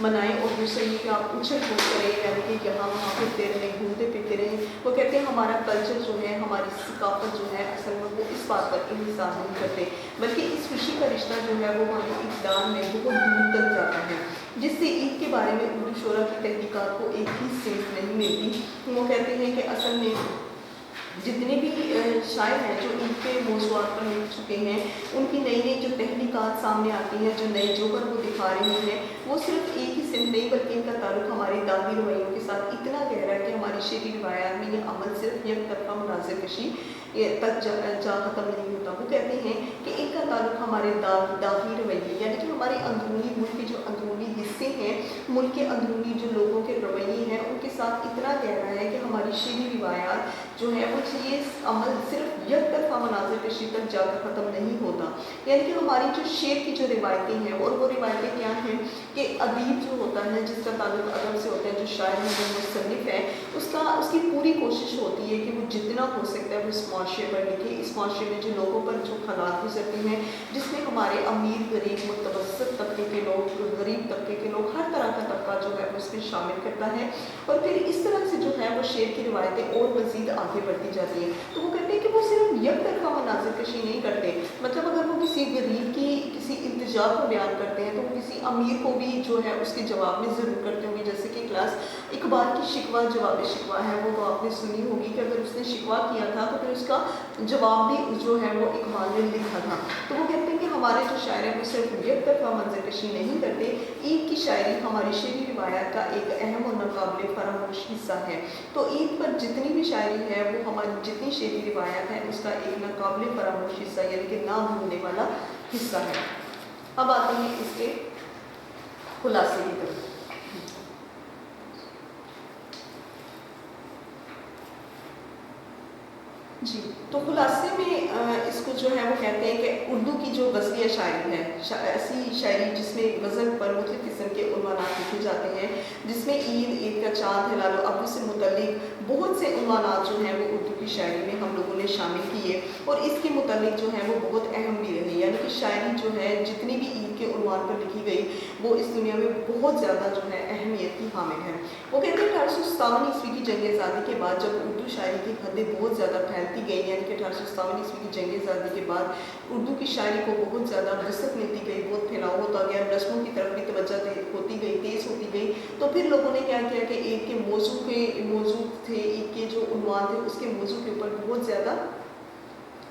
मनाएं और दूसरा ये कि आप उछल कूद करें, यानी कि यहाँ वहाँ फिरते रहें, घूमते फिरते रहें। वो कहते हैं हमारा कल्चर जो है, हमारी सकाफत जो है, असल में वो इस बात पर इंतज़ार नहीं करते, बल्कि इस खुशी का रिश्ता जो है वो हमारे इक़दार में बहुत दूर तक जाता है, जिससे ईद के बारे में उर्दू शोरा की तहकीकात को एक ही सिमत नहीं मिलती। वो कहते हैं कि असल में जितने भी शायर हैं जो ईद के मौज़ूआत पर लिख चुके हैं, उनकी नई नई जो तहकीकात सामने आती हैं, जो नए जोहर वो दिखा रही हैं, वो सिर्फ एक ही सिमत नहीं बल्कि इनका ताल्लुक़ हमारे दावी रवैयों के साथ इतना गहरा है कि हमारी शेरी रिवायात में ये अमल सिर्फ एक तरफा मुनाज़िर कशी तक जा ख़त्म नहीं होता। वो कहते हैं कि इनका ताल्लुक़ हमारे दावी रवैये यानी कि हमारे अंदरूनी मुल्क के जो अंदरूनी हिस्से हैं, मुल्क के अंदरूनी जो लोगों के रवैये हैं उनके साथ इतना गहरा है कि हमारी शेरी रिवायात जो है वो ये अमल सिर्फ एक तरफा मनाज़िर कशी तक जाकर ख़त्म नहीं होता, यानी कि हमारी जो शेर की जो रिवायतें हैं, और वो रिवायतें क्या हैं कि अदीब जो होता है जिसका ताल्लुक़ अदब से होता है, जो शायर है, जो मुसन्निफ़ है, उसकी पूरी कोशिश होती है कि वो जितना हो सकता है वो इस माशरे पर लिखे, इस माशरे में जो लोगों पर जो हालात गुजरते हैं, जिसमें हमारे अमीर गरीब मुतवस्सित तबके के लोग, गरीब तबके के लोग, हर तरह का तबका जो है वो इसमें शामिल करता है, और फिर इस तरह से जो है वो शेर की रिवायतें और मज़ीद आगे बढ़ती जाती हैं। तो वो कहते हैं कि वो सिर्फ एक तरफा मनाज़िर कशी नहीं करते, मतलब अगर वो किसी गरीब की किसी इल्तिजा को बयान करते हैं तो वो किसी अमीर को भी जो है उसके जवाब में ज़रूर करते होंगे, जैसे कि क्लास इकबाल की शिकवा जवाब शिकवा है, वो तो आप آپ نے سنی ہوگی کہ اگر اس نے شکوہ کیا تھا تو پھر اس کا جواب بھی جو ہے وہ اقبال نے لکھا تھا. تو وہ کہتے ہیں کہ ہمارے جو شاعر ہیں وہ صرف یک طرفہ منظر کشی نہیں کرتے. عید کی شاعری ہماری شعری روایات کا ایک اہم اور ناقابل فراموش حصہ ہے. تو عید پر جتنی بھی شاعری ہے وہ ہماری جتنی شعری روایات ہیں اس کا ایک ناقابل فراموش حصہ یعنی کہ نہ بھولنے والا حصہ ہے. اب آتے ہیں اس کے خلاصے کی طرف. جی تو خلاصے میں اس کو جو ہے وہ کہتے ہیں کہ اردو کی جو غزلیہ شاعری ہے ایسی شاعری جس میں غزل پر مختلف قسم کے عنوانات لکھے جاتے ہیں, جس میں عید کا چاند ہلال و ابرو سے متعلق بہت سے عنوانات جو ہیں وہ اردو کی شاعری میں ہم لوگوں نے شامل کیے اور اس کے متعلق جو ہے وہ بہت اہم بھی رہی. یعنی کہ شاعری جو ہے جتنی بھی عید کے عنوان پر لکھی گئی وہ اس دنیا میں بہت زیادہ جو ہے اہمیت کی حامل ہے. وہ کہتے ہیں 1857 کی جنگ آزادی کے بعد جب اردو شاعری کی حدیں بہت زیادہ پھیلتی گئی, یعنی کہ 1857 کی جنگ آزادی کے بعد اردو کی شاعری کو بہت زیادہ وسعت ملتی گئی, بہت پھیلاؤ ہوتا گیا, رسموں کی طرف بھی توجہ ہوتی گئی, تیز ہوتی گئی. تو پھر لوگوں نے کیا کیا کہ عید کے موضوع تھے, عید کے جو عنوان تھے اس کے موضوع کے اوپر بہت زیادہ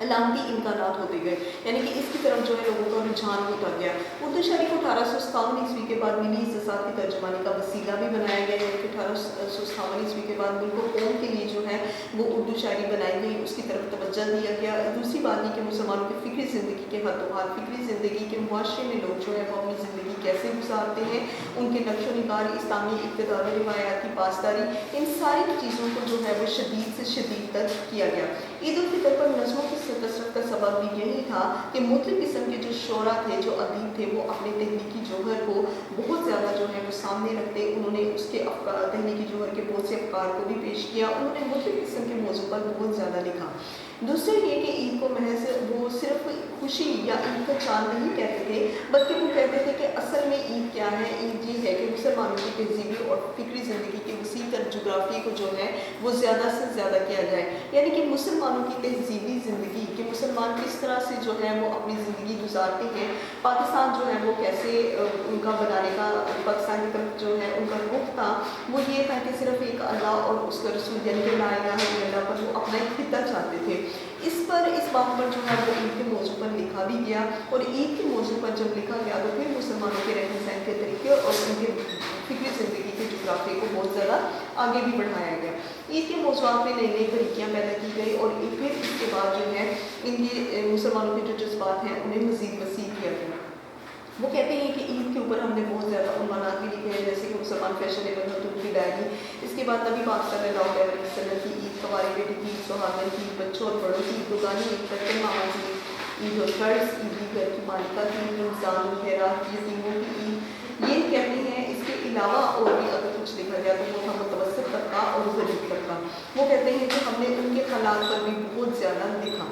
علامتی امکانات ہوتے گئے, یعنی کہ اس کی طرف جو ہے لوگوں کا رجحان ہوتا گیا. اردو شاعری کو 1857 کے بعد ملی احساسات کی ترجمانی کا وسیلہ بھی بنایا گیا, یعنی کہ 1857 کے بعد ملک و قوم کے لیے جو ہے وہ اردو شاعری بنائی گئی, اس کی طرف توجہ دیا گیا. دوسری بات یہ کہ مسلمانوں کی فکری زندگی کے حد و حال, فکری زندگی کے معاشرے میں لوگ جو ہے وہ اپنی زندگی کیسے گزارتے ہیں, ان کے نقش و نگار, اسلامی اقتدار و روایات کی پاسداری, ان ساری چیزوں کو جو ہے وہ شدید سے شدید تک کیا گیا. عید الفطر پر نظموں کی کثرت کا سبب بھی یہی تھا کہ مختلف قسم کے جو شعراء تھے, جو ادیب تھے, وہ اپنے تحریکی جوہر کو بہت زیادہ جو ہے وہ سامنے رکھتے. انہوں نے اس کے تحریکی جوہر کے بہت سے افکار کو بھی پیش کیا, انہوں نے مختلف قسم کے موضوع پر بہت زیادہ لکھا. دوسرا یہ کہ عید کو محض وہ صرف خوشی یا عید کا چاند نہیں کہتے تھے, بلکہ وہ کہتے تھے کہ اصل میں عید کیا ہے. عید یہ ہے کہ مسلمانوں کی تہذیبی اور فکری زندگی کے وسیع تر جغرافیے کو جو ہے وہ زیادہ سے زیادہ کیا جائے, یعنی کہ مسلمانوں کی تہذیبی زندگی کہ مسلمان کس طرح سے جو ہے وہ اپنی زندگی گزارتے ہیں, پاکستان جو ہے وہ کیسے ان کا بنانے کا, پاکستان کی طرف جو ہے ان کا رخ تھا وہ یہ تھا کہ صرف ایک اللہ اور اس کا رسول یعنی کہ لا الہ الا اللہ پر وہ اپنا ایک خطہ چاہتے تھے. اس بات پر جو ہے وہ عید کے موضوع پر لکھا بھی گیا, اور عید کے موضوع پر جب لکھا گیا تو پھر مسلمانوں کے رہن سہن کے طریقے اور ان کے فکری زندگی کے جغرافیے کو بہت زیادہ آگے بھی بڑھایا گیا. عید کے موضوعات میں نئی نئی طریقیاں پیدا کی گئی, اور پھر اس کے بعد جو ہے ان کے مسلمانوں کے جو جذبات ہیں انہیں مزید وسیع کیا گیا. وہ کہتے ہیں کہ عید کے اوپر ہم نے بہت زیادہ عنوانات بھی لکھے ہیں, جیسے کہ مسلمان فیشنیبل حضور کی ڈائری, اس کے بعد نبی پاک صلی اللہ علیہ وسلم کی عید, قواری بیٹی کی عید, سہاگن کی عید, بچوں اور بڑوں کی عید, روزانی عید, بچے ماما کی عید, اور قرض عید, گھر کی مالکہ کی عید, رمضان خیرات کی یتیموں کی عید. یہ کہتے ہیں اس کے علاوہ اور بھی اگر کچھ لکھا گیا تو وہ تھا متوسط طبقہ اور غریب طبقہ. وہ کہتے ہیں کہ ہم نے ان کے حالات پر بھی بہت زیادہ لکھا.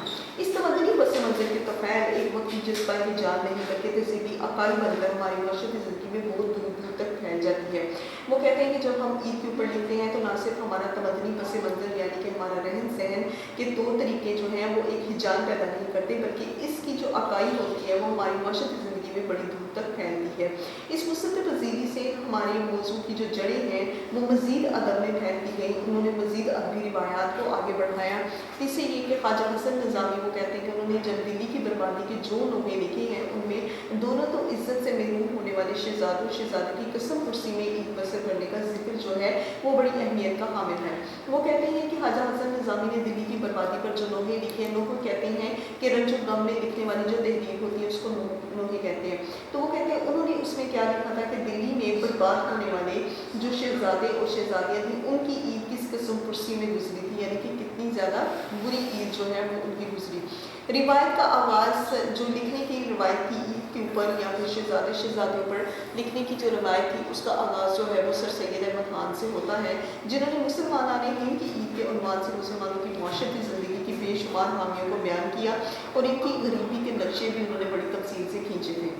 اس تمدنی پس منظر کے تفعیل ایک وقت کی جذبہ کی جان نہیں بلکہ تہذیبی عقائد بن کر ہماری معاشرتی زندگی میں بہت دور دور تک پھیل جاتی ہے. وہ کہتے ہیں کہ جب ہم عید کے اوپر لکھتے ہیں تو نہ صرف ہمارا تمدنی پس منظر یعنی کہ ہمارا رہن سہن کے طور طریقے جو ہیں وہ ایک حجاب پیدا نہیں کرتے, بلکہ اس کی جو عقائد ہوتی ہے وہ ہماری معاشرتی زندگی میں بڑی دور تک پھیلتی ہے. اس وسعت پذیری سے ہمارے موضوع کی جو جڑیں ہیں وہ مزید ادب میں پھیلتی گئی, انہوں نے مزید ادبی روایات کو آگے بڑھایا. تیسرے یہ کہ خواجہ حسن نظامی وہ کہتے ہیں کہ انہوں نے جب دلی کی بربادی کے جو نوحے لکھے ہیں ان میں دونوں تو عزت سے محروم ہونے والے شہزادوں شہزادی کی قسم کرسی میں عید بسر کرنے کا ذکر جو ہے وہ بڑی اہمیت کا حامل ہے. وہ کہتے ہیں کہ خواجہ حسن نظامی نے دلی کی بربادی پر جو نوحے لکھے ہیں, نوحے کہتے ہیں کہ رنج و غم میں لکھنے والی جو تحریر ہوتی ہے اس کو نوحے کہتے ہیں. تو وہ کہتے ہیں انہوں نے اس میں کیا لکھا تھا کہ دلی میں برباد ہونے والے جو شہزادے اور شہزادیاں تھیں ان کی عید کس قسم کرسی میں گزری تھی, یعنی کہ کتنی زیادہ بری عید جو ہے وہ ان کی گزری. روایت کا آغاز جو لکھنے کی روایت تھی عید کے اوپر یا پھر شہزادے شہزادیوں پر لکھنے کی جو روایت تھی اس کا آغاز جو ہے وہ سر سید احمد خان سے ہوتا ہے, جنہوں نے مسلمانان ہند کی عید کے عنوان سے مسلمانوں کی معاشرتی زندگی کی بے شمار خامیوں کو بیان کیا, اور ان کی غریبی کے نقشے بھی انہوں نے بڑی تفصیل سے کھینچے تھے.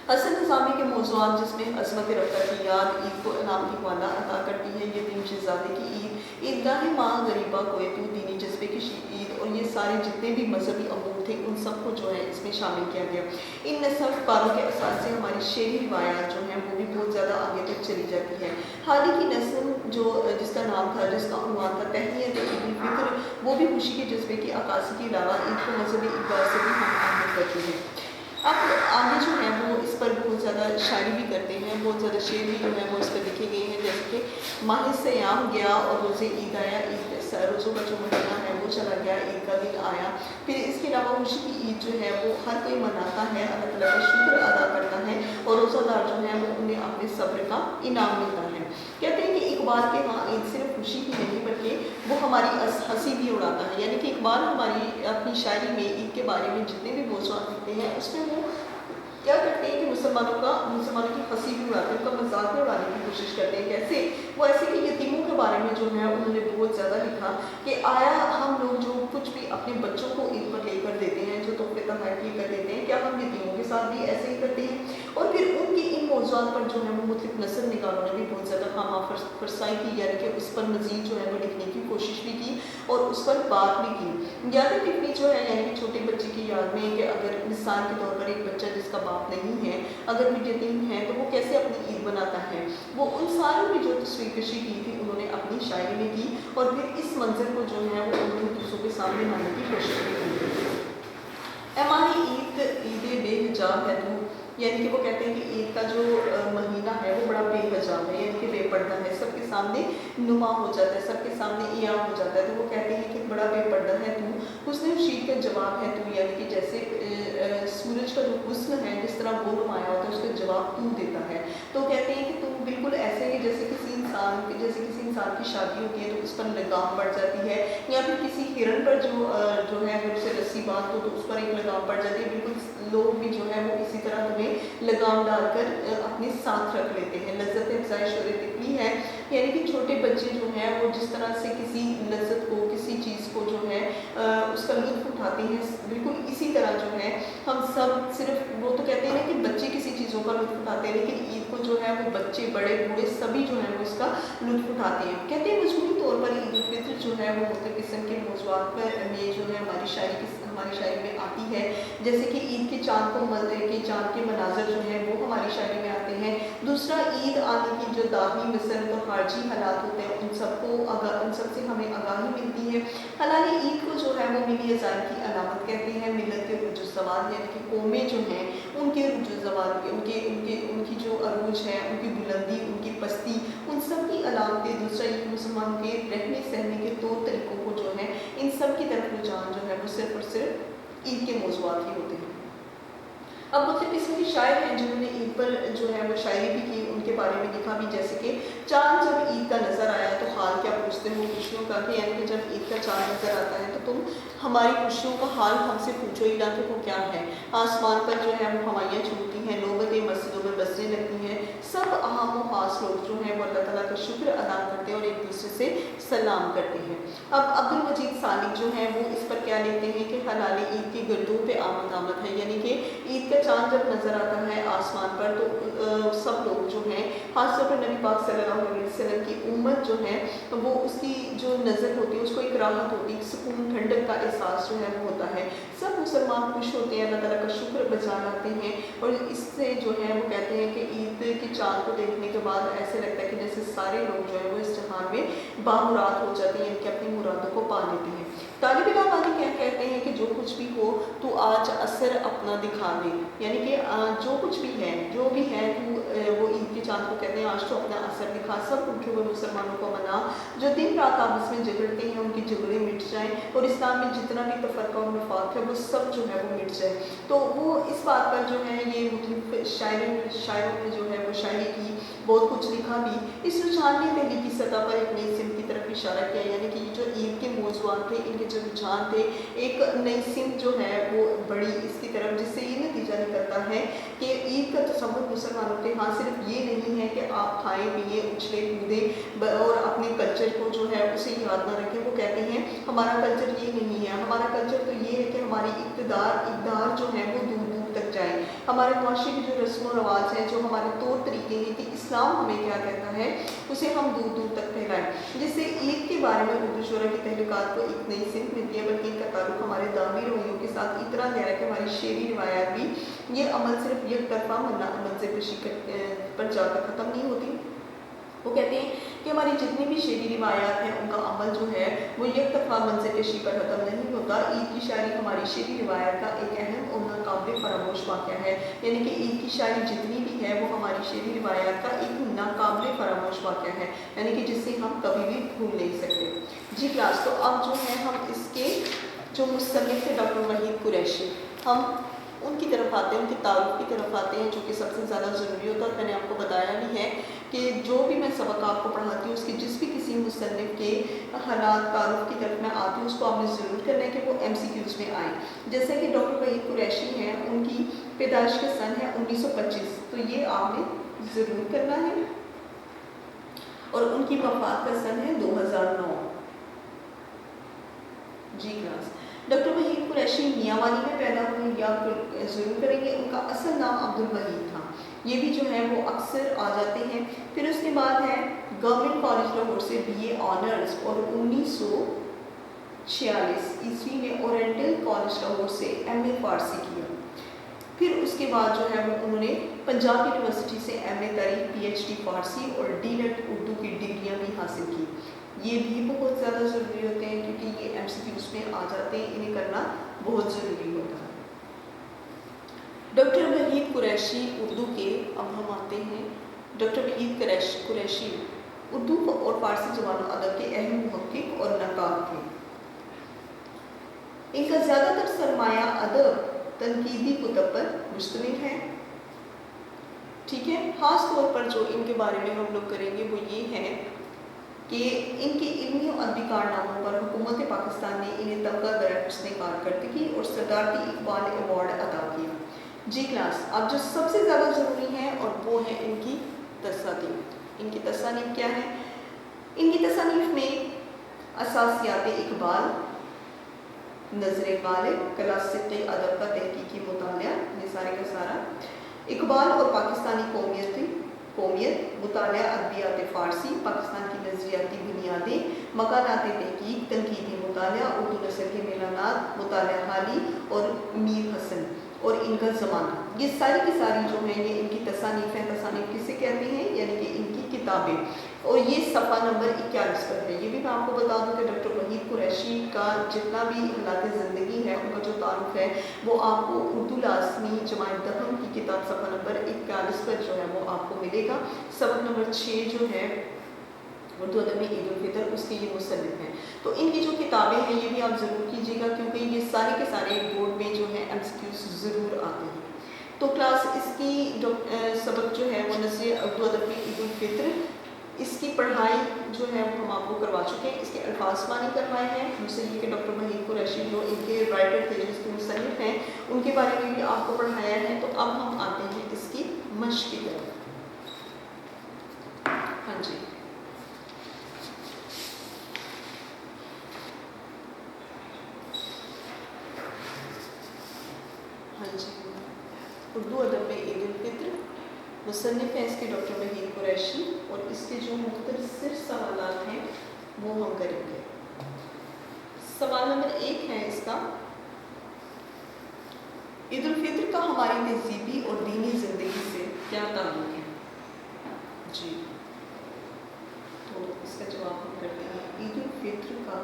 حسن نظامی کے موضوعات جس میں عظمت رفتہ کی یاد, عید کو انعام کی خواندہ عطا کرتی ہے, یتیم شہزادے کی عید, عیدگاہ ماں غریبہ کوئے تو, دینی جذبے کی عید, اور یہ सारे जितने भी मजहबी अमूर थे उन सबको जो है इसमें शामिल किया गया। इन नस्लकारों के असास से हमारी शेरी रिवायात जो हैं वो भी बहुत ज़्यादा आगे तक चली जाती है। हाल ही की नस्ल जो जिसका नाम था, जिसका उन्वान था तहनीत ईद उल फितर, वो भी खुशी के जज्बे की अक्कासी के अलावा ईद को मजहबी इकबाल से भी हम आहंग करते हैं। अब आगे जो है वो इस पर बहुत ज़्यादा शायरी भी करते हैं, बहुत ज़्यादा शेर भी जो है वो इस पर लिखे गए हैं, जैसे कि माह सयाम गया और रोज़े ईद आया, ईद रोज़ों का जो महीना है वो चला गया, ईद का दिन आया। फिर इसके अलावा खुशी की ईद जो है वो हर कोई मनाता है, अल्लाह ताला का शुक्र अदा करता है और रोज़ादार जो है वो उन्हें अपने सब्र का इनाम मिलता है। कहते हैं कि इकबाल के यहाँ ईद सिर्फ खुशी ही नहीं बल्कि वो हमारी हंसी भी उड़ाता है। यानी कि इकबाल हमारी अपनी शायरी में ईद के बारे में जितने भी मौज़ूआत लिखते हैं उसमें वो क्या करते हैं कि मुसलमानों की हंसी भी उड़ाते हैं, उनका मजाक भी उड़ाने की कोशिश करते हैं। कैसे? वो ऐसे कि यतीमों के बारे में जो है उन्होंने बहुत ज़्यादा लिखा कि आया हम लोग जो कुछ भी अपने बच्चों को ईद पर लेकर देते हैं, जो तोहफे तहफ़ लेकर देते हैं, क्या हम यतीमों के साथ भी ऐसे ही करते हैं? और फिर उनकी इन मौज़ूआत पर जो है वो मुख्तलिफ नस्ल निगारों ने भी बहुत ज़्यादा खामा फरसाई की, यानी कि उस पर मज़ीद जो है वो लिखने की कोशिश भी की और उस पर बात भी की। यादें लिखनी जो है यानी कि छोटे बच्चे की याद में कि अगर मिसाल के तौर पर एक बच्चा जिसका बाप नहीं है, अगर वो यतीम है तो वो कैसे अपनी ईद बनाता है, वो उन सारों की जो तस्वीर कशी की थी उन्होंने अपनी शायरी में की और फिर इस मंजर को जो है वो उन्होंने दूसरों के सामने लाने की कोशिश भी की। हमारी ईद बेहिजाब है तो, यानी कि वो कहते हैं कि ईद का जो महीना है वो बड़ा बेहिजाब है, यानी कि बेपर्दा है, सबके सामने नुमा हो जाता है, सबके सामने इया हो जाता है। तो वो कहते हैं कि बड़ा बेपर्दा है तू, हुस्न शीर का जवाब है तू, यानी कि जैसे सूरज का जो हुस्न है जिस तरह वो नुमाया होता है उसका जवाब तू देता है। तो कहते हैं कि तू बिल्कुल ऐसे ही जैसे किसी इंसान की शादी होती है तो उस पर लगाम पड़ जाती है, या फिर किसी हिरन पर जो है अगर उसे रस्सी बांध दो तो उस पर एक लगाम पड़ जाती है। बिल्कुल लोग भी जो है वो इसी तरह तुम्हें लगाम डालकर अपने साथ रख लेते हैं। लज्जत अफ़ज़ाई शोहरत इतनी है, यानी कि छोटे बच्चे जो हैं वो जिस तरह से किसी लज्जत को, किसी चीज़ को जो है उसका लुत्फ़ उठाते हैं, बिल्कुल इसी तरह जो है हम सब सिर्फ वो तो कहते हैं ना कि बच्चे किसी चीज़ों का लुत्फ़ उठाते हैं, लेकिन ईद को जो है वो बच्चे बड़े बूढ़े सभी जो है वो इसका लुत्फ़ उठाते हैं। कहते हैं मजमूई तौर पर ईद उल फितर जो है वो मुख्तलिफ़ किस्म के मौज़ूआत पर में जो है हमारी शायरी में आती है, जैसे कि ईद के चाँद के मनाज़र जो हैं वो हमारी शायरी में आते हैं। दूसरा, ईद आने की जो दाही मसरत और खारजी हालात होते हैं उन सब से हमें आगाही मिलती है। हालांकि ईद को जो है वो मिली अज़ान की अलामत कहते हैं, मिलत के रुजूज़वान यानी कि कौमें जो हैं उनके रुजूज़वान उनकी जो अरूज है, उनकी बुलंदी, उनकी पस्ती, उन सब की अलामतें। दूसरा, ईद मुसलमानों के रहने सहने के तौर तरीक़ों को जो है इन सब की तरफ रुझान जो है वो सिर्फ और सिर्फ ईद के मौज़ूआत ही होते हैं। अब मुख्तलिफ़ किस्म के शायर हैं जिन्होंने ईद पर जो है वो शायरी भी की, उनके बारे में लिखा भी, जैसे कि चाँद जब ईद का नज़र आया तो हाल क्या पूछते हो खुशियों का, कि यानी कि जब ईद का चाँद नज़र आता है तो तुम हमारी खुशियों का हाल हमसे पूछो ही ना कि वो क्या है। आसमान पर जो है वो हवाइयाँ छूटती हैं, नौबतें मस्जिदों में बजने लगती हैं, सब अहाम व खास लोग जो हैं वो अल्लाह ताला का शुक्र अदा करते हैं और एक दूसरे से सलाम करते हैं। अब अब्दुल मजीद सालिक जो हैं वो इस पर क्या लिखते हैं कि हलाल ईद की गर्दों पे आमद है, यानी कि ईद का चाँद जब नज़र आता है आसमान पर तो सब लोग जो हैं, ख़ासतौर पर नबी पाक सल्लल्लाहु अलैहि वसल्लम की उम्मत जो है वो उसकी जो नज़र होती है उसको एक राहत होती है, सुकून ठंडक का एहसास जो है वो होता है। सब मुसलमान खुश होते हैं, अल्लाह ताला का शुक्र बजा लाते हैं और इससे जो है वो कहते हैं कि ईद के चाँद को देखने के बाद ऐसे लगता है कि जैसे सारे लोग जो है वो इस जहान में बामुराद हो जाते हैं, कि अपनी मुरादों को पा लेते हैं। तालिब इल्म वाले क्या कहते हैं कि जो कुछ भी हो तो आज असर अपना दिखा दे, यानी कि जो कुछ भी है जो भी है तू वो ईद के चाँद को कहते हैं आज तो अपना असर दिखा, सब उठे हुए मुसलमानों को मना, जो दिन रात आपस में झगड़ते हैं उनके झगड़े मिट जाएं और इस्लाम में जितना भी तफरका और नफाक है वो सब जो है वो मिट जाए। तो वो इस बात पर जो है ये मुख्तलिफ शायरों ने जो है वो शायरी की, बहुत कुछ लिखा भी। इस रुझान ने दिल्ली की सतह पर एक नई सिमत की तरफ इशारा किया, यानी कि जो ईद के मौज़ूआत थे, इनके जो रुझान थे, एक नई सिमत जो है वो बड़ी इसकी तरफ, जिससे ये नतीजा निकलता है कि ईद का तसव्वुर मुसलमानों के यहाँ सिर्फ ये नहीं है कि आप खाएं पिए उछले कूदें और अपने कल्चर को जो है उसे याद ना रखें। वो कहते हैं हमारा कल्चर ये नहीं है, हमारा कल्चर तो ये है कि हमारी इक़्तिदार जो है वो दूर दूर تک جائیں، ہمارے معاشرے کی جو رسم و رواج ہیں، جو ہمارے طور طریقے ہیں کہ اسلام ہمیں کیا کہتا ہے، اسے ہم دور دور تک پھیلائیں. جس سے عید کے بارے میں اردو شعراء کی تحریکات کو ایک نئی سمت ملتی ہے، بلکہ ان کا تعلق ہمارے دعوی رویوں کے ساتھ اتنا گہرا ہے کہ ہماری شعری روایات بھی یہ عمل صرف یک طرفہ منظر کشی پر جا کر ختم نہیں ہوتی. وہ کہتے ہیں کہ ہماری جتنی بھی شعری روایات ہیں ان کا عمل جو ہے وہ یک طرفہ منظر کشی پر ختم نہیں ہوتا. عید کی شاعری ہماری شعری روایت کا ایک اہم اور ناقابل فراموش واقعہ ہے. یعنی کہ عید کی شاعری جتنی بھی ہے وہ ہماری شعری روایات کا ایک ناقابل فراموش واقعہ ہے، یعنی کہ جس سے ہم کبھی بھی بھول نہیں سکتے. جی کلاس، تو اب جو ہے ہم اس کے جو مصنف تھے ڈاکٹر وحید قریشی، ہم ان کی طرف آتے ہیں، ان کے تعارف کی طرف آتے ہیں، جو کہ سب سے زیادہ ضروری ہوتا ہے. میں نے آپ کو بتایا بھی ہے کہ جو بھی میں سبق آپ کو پڑھاتی ہوں اس کے جس بھی کسی مصنف کے حالات تعارف کی طرف میں آتی ہوں اس کو آپ نے ضرور کرنا ہے کہ وہ ایم سی کیوز میں آئیں. جیسے کہ ڈاکٹر وحید قریشی ہیں، ان کی پیدائش کا سن ہے 1925، تو یہ آپ نے ضرور کرنا ہے. اور ان کی وفات کا سن ہے 2009. جی کلاس، ڈاکٹر وحید قریشی میاں والی میں پیدا ہوئے، یا ضرور کریں گے. ان کا اصل نام عبدالوحید تھا. یہ بھی جو ہے وہ اکثر آ جاتے ہیں. پھر اس کے بعد ہے گورنمنٹ کالج لاہور سے بی اے آنرز، اور 1946 عیسوی میں اورینٹل کالج لاہور سے ایم اے فارسی کیا. پھر اس کے بعد جو ہے وہ انہوں نے پنجاب یونیورسٹی سے ایم اے تاریخ، پی ایچ ڈی فارسی اور ڈی لیٹ اردو کی ڈگریاں بھی حاصل کی. یہ بھی بہت زیادہ ضروری ہوتے ہیں کیونکہ یہ ایم سی کیوز میں آ جاتے ہیں، انہیں کرنا بہت ضروری ہوتا ہے. ڈاکٹر وحید قریشی اردو کے، اب ہم آتے ہیں ڈاکٹر وحید قریشی اردو اور فارسی زبان و ادب کے اہم محقق اور نقاد تھے. ان کا زیادہ تر سرمایہ ادب تنقیدی کتب پر مشتمل ہے. ٹھیک ہے، خاص طور پر جو ان کے بارے میں ہم لوگ کریں گے وہ یہ ہے کہ ان کے علمی و ادبی کارناموں پر حکومت پاکستان نے انہیں تمغہ برائے حسن کارکردگی اور صدارتی اقبال ایوارڈ عطا کیا. جی کلاس، اب جو سب سے زیادہ ضروری ہے اور وہ ہے ان کی تصانیف. ان کی تصانیف کیا ہے؟ ان کی تصانیف میں اساسیات اقبال، نظر غالب، کلاسیک ادب کا تحقیقی مطالعہ، یہ سارے کا سارا اقبال اور پاکستانی قومیت، مطالعہ ادبیات فارسی، پاکستان کی نظریاتی بنیادیں، مکانات تحقیق، تنقیدی مطالعہ، اردو نثر کے میلانات، مطالعہ حالی اور میر حسن اور ان کا زمانہ، یہ ساری کی ساری جو ہیں یہ ان کی تصانیف ہیں. تصانیف کسے کہتے ہیں؟ یعنی کہ ان کی کتابیں. اور یہ صفحہ نمبر 41 پر ہے. یہ بھی میں آپ کو بتا دوں کہ ڈاکٹر وحید قریشی کا جتنا بھی حالات زندگی ہے ان کا جو تعارف ہے وہ آپ کو اردو لازمی جماعت دہم کی کتاب صفحہ نمبر 41 پر جو ہے وہ آپ کو ملے گا. سبق نمبر 6 جو ہے اردو ادب میں عید الفطر، اس کے یہ مصنف ہیں. تو ان کی جو کتابیں ہیں یہ بھی آپ ضرور کیجیے گا کیونکہ یہ سارے کے سارے بورڈ میں جو ہے ایم سی کیوز ضرور آتے ہیں. تو کلاس اس کی سبق جو ہے وہ نظریہ اردو ادب میں عید الفطر، اس کی پڑھائی جو ہے وہ ہم آپ کو کروا چکے ہیں. اس کے الفاظ معنی کروائے ہیں مجھ سے یہ کہ ڈاکٹر وحید قریشی جو ان کے رائٹر تھے، جو اس کے مصنف ہیں، ان کے بارے میں بھی آپ کو پڑھایا ہے. تو اب ہم آتے ہیں اس کی مشق کی طرف. ہاں جی، ہاں جی، اردو ادب میں عید الفطر، مصنف ہیں اس کے ڈاکٹر وحید قریشی، اور اس کے جو مختصر سوالات ہیں وہ ہم کریں گے. سوال نمبر 1 ہے اس کا، عید الفطر کا ہماری تہذیبی اور دینی زندگی سے کیا تعلق ہے؟ جی، تو اس کا جواب ہم کرتے ہیں. عید الفطر کا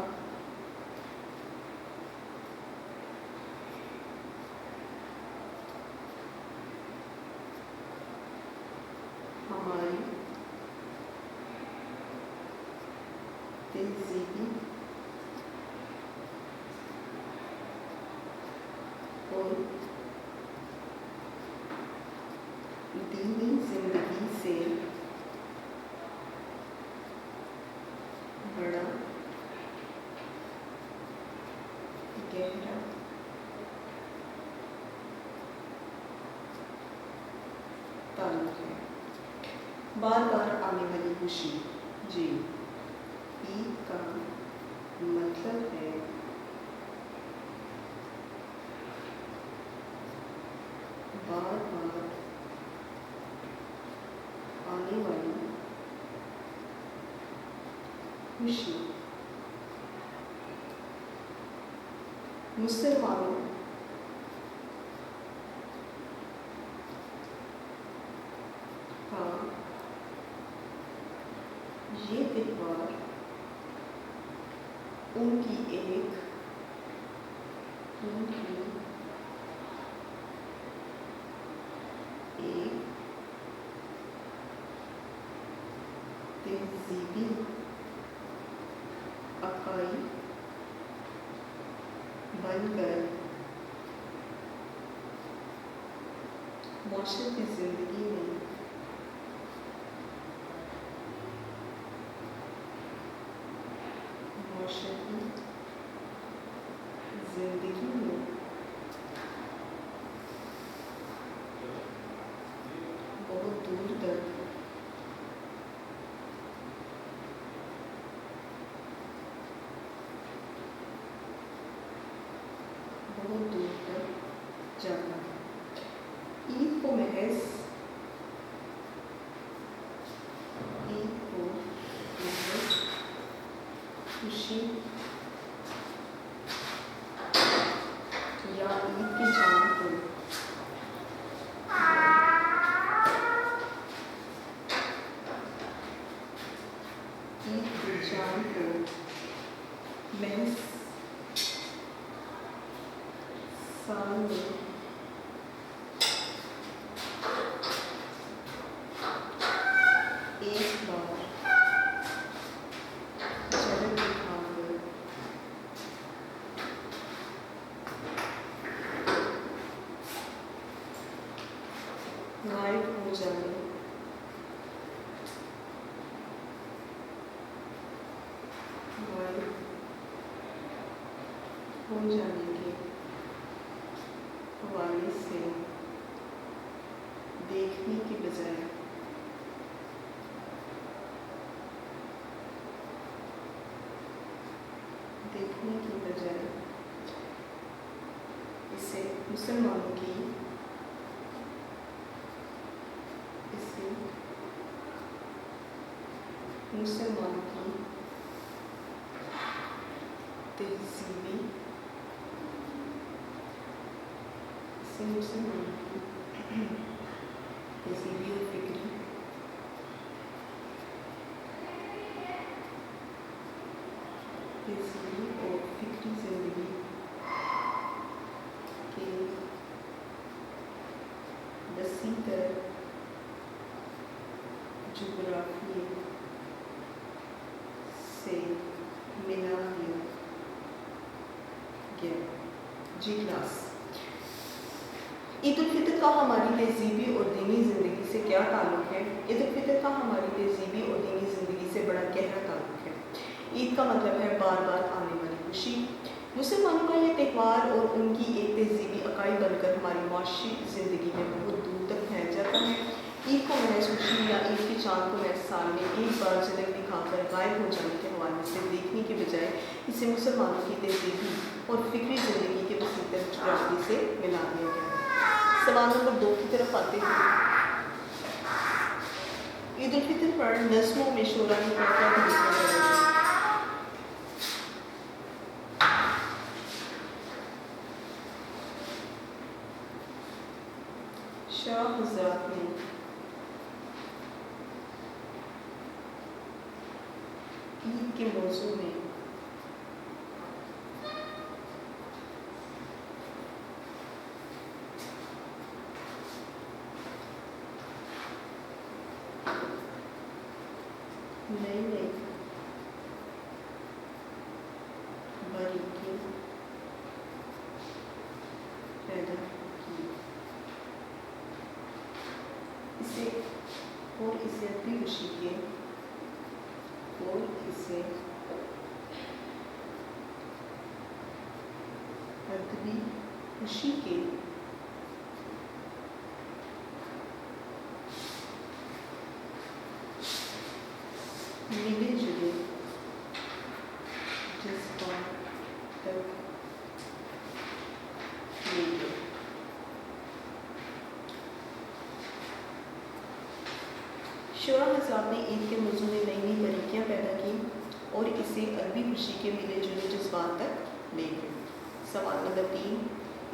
ہماری تہذیبی اور دینی زندگی سے بڑا گہرا تعلق ہے. بار بار آنے والی خوشی. جی، عید کا مطلب ہے خوشی. مسلمانوں کا یہ تہوار ان کی ایک تہذیبی اکائی بن کر معاشرتی زندگی میں بہت دور تک جاتا ہے. عید کو محض خوشی یا عید کے چاند کو محض سال میں ایک بار جھلک دکھا کر غائب ہو جانے کے حوالے سے دیکھنے کی بجائے اسے مسلمانوں کی تہذیبی اور فکری زندگی کے وسیع تر جغرافیے سے ملا دیا گیا. جی کلاس. عید الفطر کا ہماری تہذیبی اور دینی زندگی سے کیا تعلق ہے؟ عید الفطر کا ہماری تہذیبی اور دینی زندگی سے بڑا گہرا تعلق ہے. عید کا مطلب ہے بار بار آنے والی خوشی. مسلمانوں کا یہ تہوار اور ان کی ایک تہذیبی اکائی بن کر ہماری معاشی زندگی میں بہت دور تک پھیل جاتا ہے. عید کو محض خوشی یا عید کے چاند کو محض سال میں ایک بار جھلک دکھا کر غائب ہو جانے کے حوالے سے دیکھنے کے بجائے اسے مسلمانوں کی تہذیبی اور فکری زندگی کے وسیع تر جغرافیے سے ملا دیا گیا ہے. سوال نمبر 2 کی طرف آتے ہیں. عید الفطر پر نظموں میں شعرا نے کیا بھیجا ہے؟ شاہ حضرات نے عید کے موضوع میں نئی باریکیاں پیدا کی. اسے ادبی خوشی کے ملے جلے جذبات تک لے گئے. شعراء حضرات نے عید کے موضوع میں نئی باریکیاں پیدا کی اور اسے عربی خوشی کے ملے جلے جذبات تک لے گئے۔ سوال نمبر 3،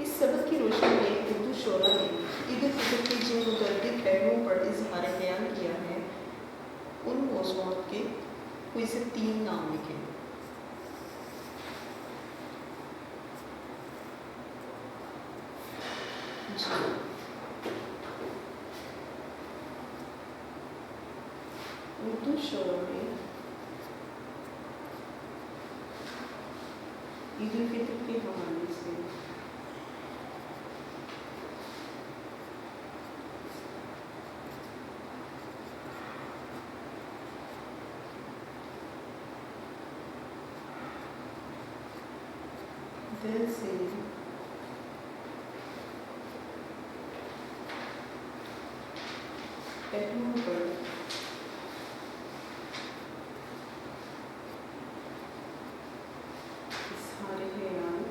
اس سبق کی روشنی میں اردو شعراء نے عید الفطر کے جن متعدد پہلوؤں پر اظہار خیال کیا ہے ان موضوعات کے کوئی سے 3 نام لکھیں۔ اردو شعراء میں عید الفطر کے حوالے سے دل سے پہلوؤں پر اظہار خیال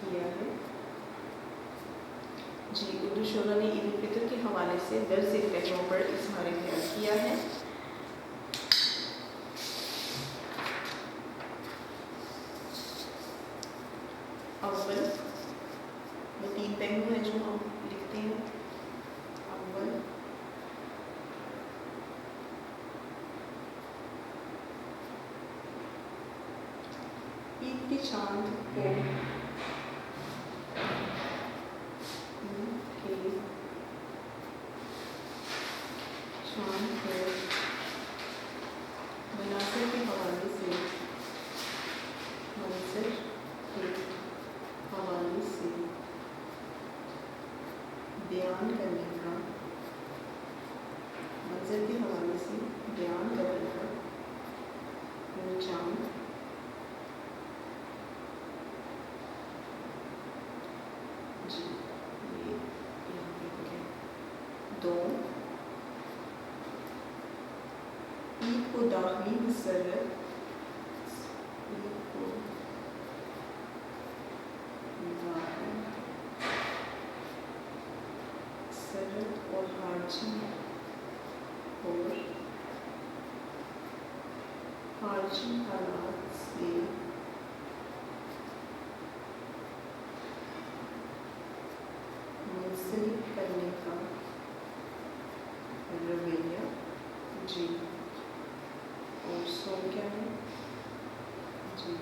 کیا ہے۔ جی، اردو شعراء نے عید الفطر کے حوالے سے درج ذیل پہلوؤں پر اظہار خیال کیا ہے۔ اول، وہ 3 پہلو ہیں جو ہم لکھتے ہیں۔ اول، عید کے چاند کو مناظر کے حوالے سے بیان کرنے کا منظر کے حوالے سے بیان کرنے کا رجحان جی یہ یہاں پہ ہو گیا۔ 2، عید کو داخلی مسرت اور خارجی حالات سے منسلک کرنے کا رویہ جی اور سو کیا ہے جی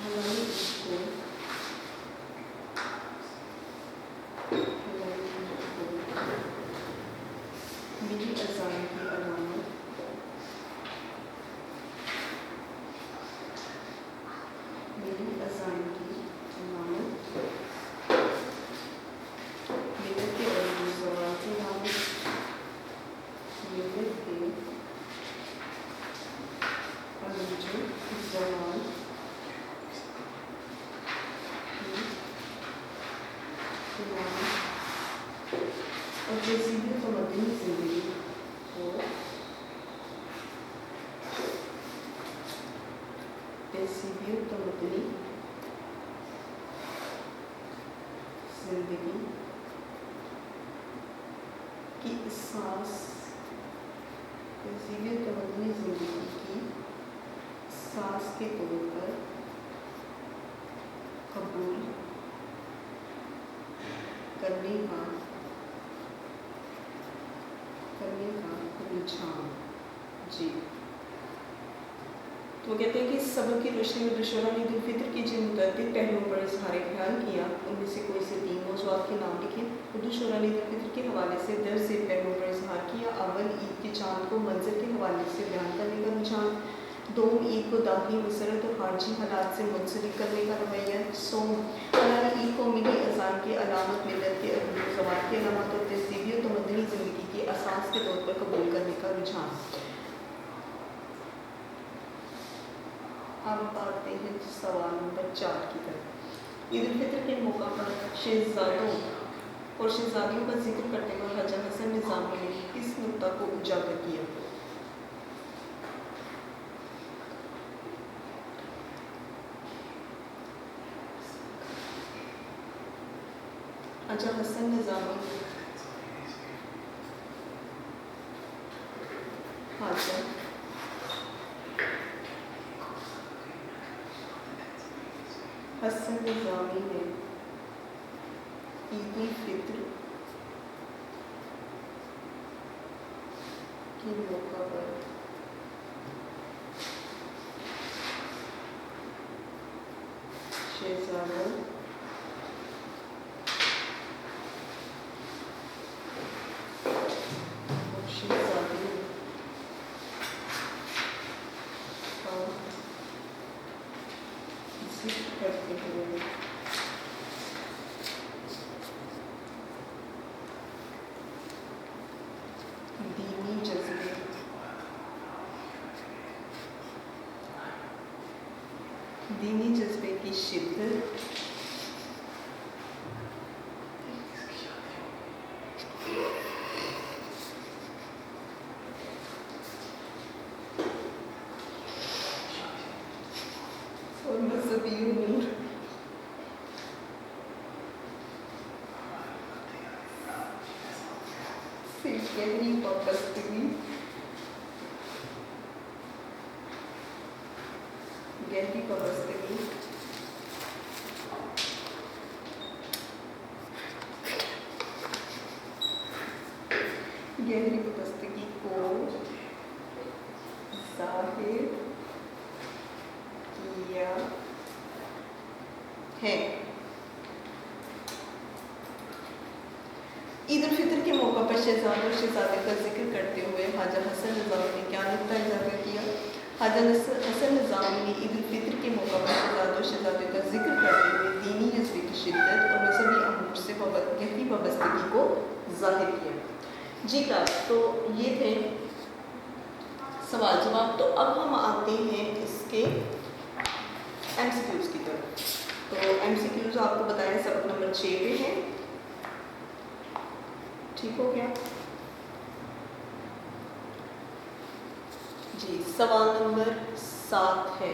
ہماری ملی اذان کی علامت ملت کے عروج زوال کی علامت ملت کے عروج زوال اور تہذیبی و مدنی زندگی کو تہذیبی و مدنی زندگی کی اساس تہذیبی و مدنی زندگی کی اساس کے طور پر قبول کرنے کا رجحان جی تو کہتے ہیں کہ اس سبق کی روشنی میں اردو شعراء نے عید الفطر کے جن متعدد پہلوؤں پر اظہار خیال کیا ان میں سے کوئی سے 3 موضوعات کے نام لکھیں۔ اردو شعراء نے عید الفطر کے حوالے سے درج ذیل پہلوؤں پر اظہار کیا۔ اول، عید کے چاند کو منظر کے حوالے سے بیان کرنے کا رجحان۔ 2، عید کو داخلی مسرت اور خارجی حالات سے منسلک کرنے کا رویہ۔ سوم، عید کو ملی اذان کی علامت ملت کے عروج زوال کی علامت اور تہذیبی و تمدنی زندگی کے اساس کے طور پر قبول کرنے کا رجحان۔ اب آتے ہیں سوال نمبر 4 کی طرف۔ عید الفطر کے موقع پر شہزادوں اور شہزادیوں کا ذکر کرتے ہوئے خواجہ حسن نظامی نے کس نکتہ کو اجاگر کیا؟ خواجہ حسن نظامی हसन निज़ामी ने ईद उल फित्र के मौका पर शहजादा और शहजादी का जिक्र करते हुए दीनी जज्बे की शिद्दत और मजहबी उमूर से गहरी वाबस्तगी को ज़ाहिर किया है। ईद उल फित्र के मौका पर शहजादा और शहजादे का जिक्र करते हुए ख्वाजा हसन निज़ामी ने क्या नुक्ता इजाफा किया? ख्वाजा हसन निज़ामी ने ईद उल फित्र के मौका पर शहजादा और शहजादे का जिक्र करते हुए दीनी जज्बे की शिद्दत और मजहबी अमूर से गहरी वाबस्तगी को जाहिर किया। जी क्लास, तो ये थे सवाल जवाब। तो अब हम आते हैं इसके MCQs की तरफ। तो MCQs आपको बताया सबक नंबर 6 पे है, ठीक हो गया जी। सवाल नंबर 7 है,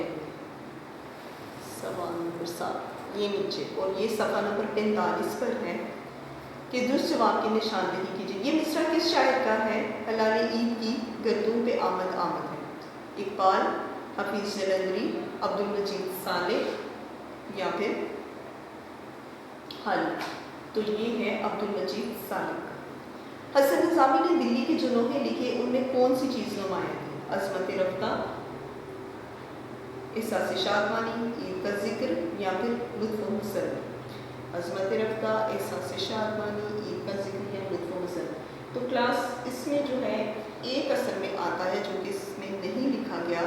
सवाल नंबर 7 ये नीचे, और ये सफ़ा नंबर 45 पर है कि दुरुस्त जवाब की निशानदेही कीजिए। ये मिसरा किस शायर का है? हलाल ईद की गर्दों पे आमद आमद है। इकबाल, हफीज़ जलंधरी, अब्दुल मजीद सालेह या फिर हल। तो ये है अब्दुल मजीद सालेह। हसन निज़ामी ने दिल्ली के जो नोहे लिखे उनमें कौन सी चीज़ नुमाया थी? अज़मत रफ्ता, एहसास शादमानी, ईद का जिक्र या फिर लुत्फ़ मसरत। अज़मत रफ्ता, एहसास शादमानी, ईद का जिक्र या लुत्फ़ मसरत। तो क्लास इसमें जो है एक असर में आता है जो कि इसमें नहीं लिखा गया,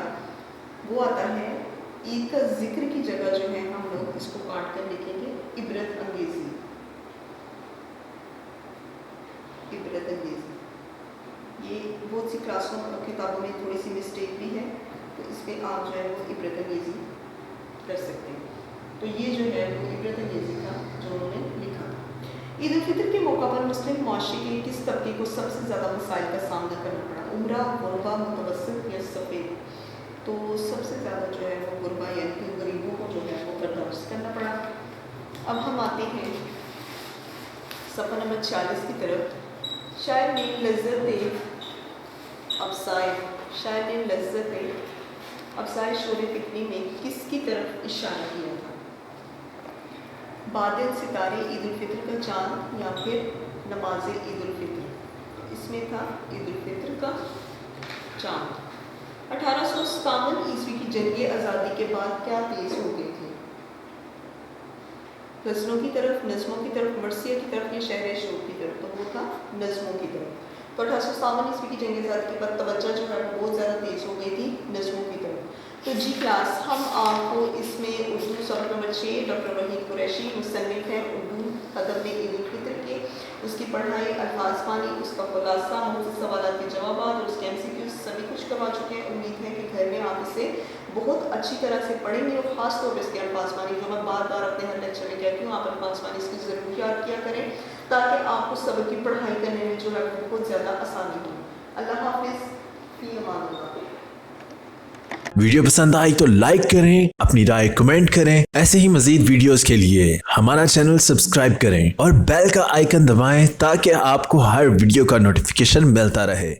वो आता है ईद का जिक्र की जगह जो है हम लोग इसको काट कर लिखेंगे इबरत अंगेज़ी। इबरत अंगेज़ी ये बहुत सी क्लासों किताबों में थोड़ी सी मिस्टेक भी है, तो इस पर आप जो है वो इबरत अंगेज़ी कर सकते हैं। तो ये जो है वो इबरत अंगेज़ी का जो उन्होंने लिखा था। ईद उल फित्र के मौका पर मुस्लिम माशरे के किस तबके को सबसे ज़्यादा मसाइल का सामना करना पड़ा? उम्रा, गुरबा, मुतवस्सित या सफ़ेद? तो सबसे ज़्यादा जो है वो गुरबा यानी कि गरीबों को जो है वो बर्दाश्त करना पड़ा। अब हम आते हैं सफ़ा नंबर 40 की तरफ। शायर ने लज़्ज़त-ए अफ़साए शोरे फिक्री में किसकी तरफ इशारा किया था? बादल सितारे ईद उल फित्र का चाँद या फिर नमाज ईद उल फित्र? इसमें था ईद उल फित्र का चाँद। 1857 ईस्वी की जंग आज़ादी के बाद क्या तेज़ हो गई थी? गज़लों की तरफ, नज़मों की तरफ, मरसिया की तरफ या शहर शोर की तरफ? तो वो था नज़मों की तरफ। तो 1857 ईस्वी की जंग आज़ादी के बाद तवज्जो जो है बहुत ज़्यादा तेज़ हो गई थी नज़मों की तरफ। तो जी क्लास, हम आपको इसमें उर्दू सबक नंबर 6 डॉक्टर वहीद कुरैशी मुसन्निफ हैं उर्दू अदब में ईद उल फित्र के, उसकी पढ़ाई, अल्फाज पानी, उसका खुलासा, मुख्तसर सवालात के जवाब और उसके MCQs सभी कुछ करवा चुके हैं। उम्मीद है कि घर में आप इसे बहुत अच्छी तरह से पढ़ेंगे और ख़ास तौर पर इसके अल्फाज पानी, जो मैं बार बार अपने हर लेक्चर में कहती हूँ, आप अल्फाज पानी इसकी ज़रूर याद किया करें ताकि आपको सबक की पढ़ाई करने में जो है बहुत ज़्यादा आसानी हो। अल्लाह हाफिज़, फी अमान अल्लाह। वीडियो पसंद आई तो लाइक करें, अपनी राय कमेंट करें। ऐसे ही मजीद वीडियोस के लिए हमारा चैनल सब्सक्राइब करें और बेल का आइकन दबाएं ताकि आपको हर वीडियो का नोटिफिकेशन मिलता रहे।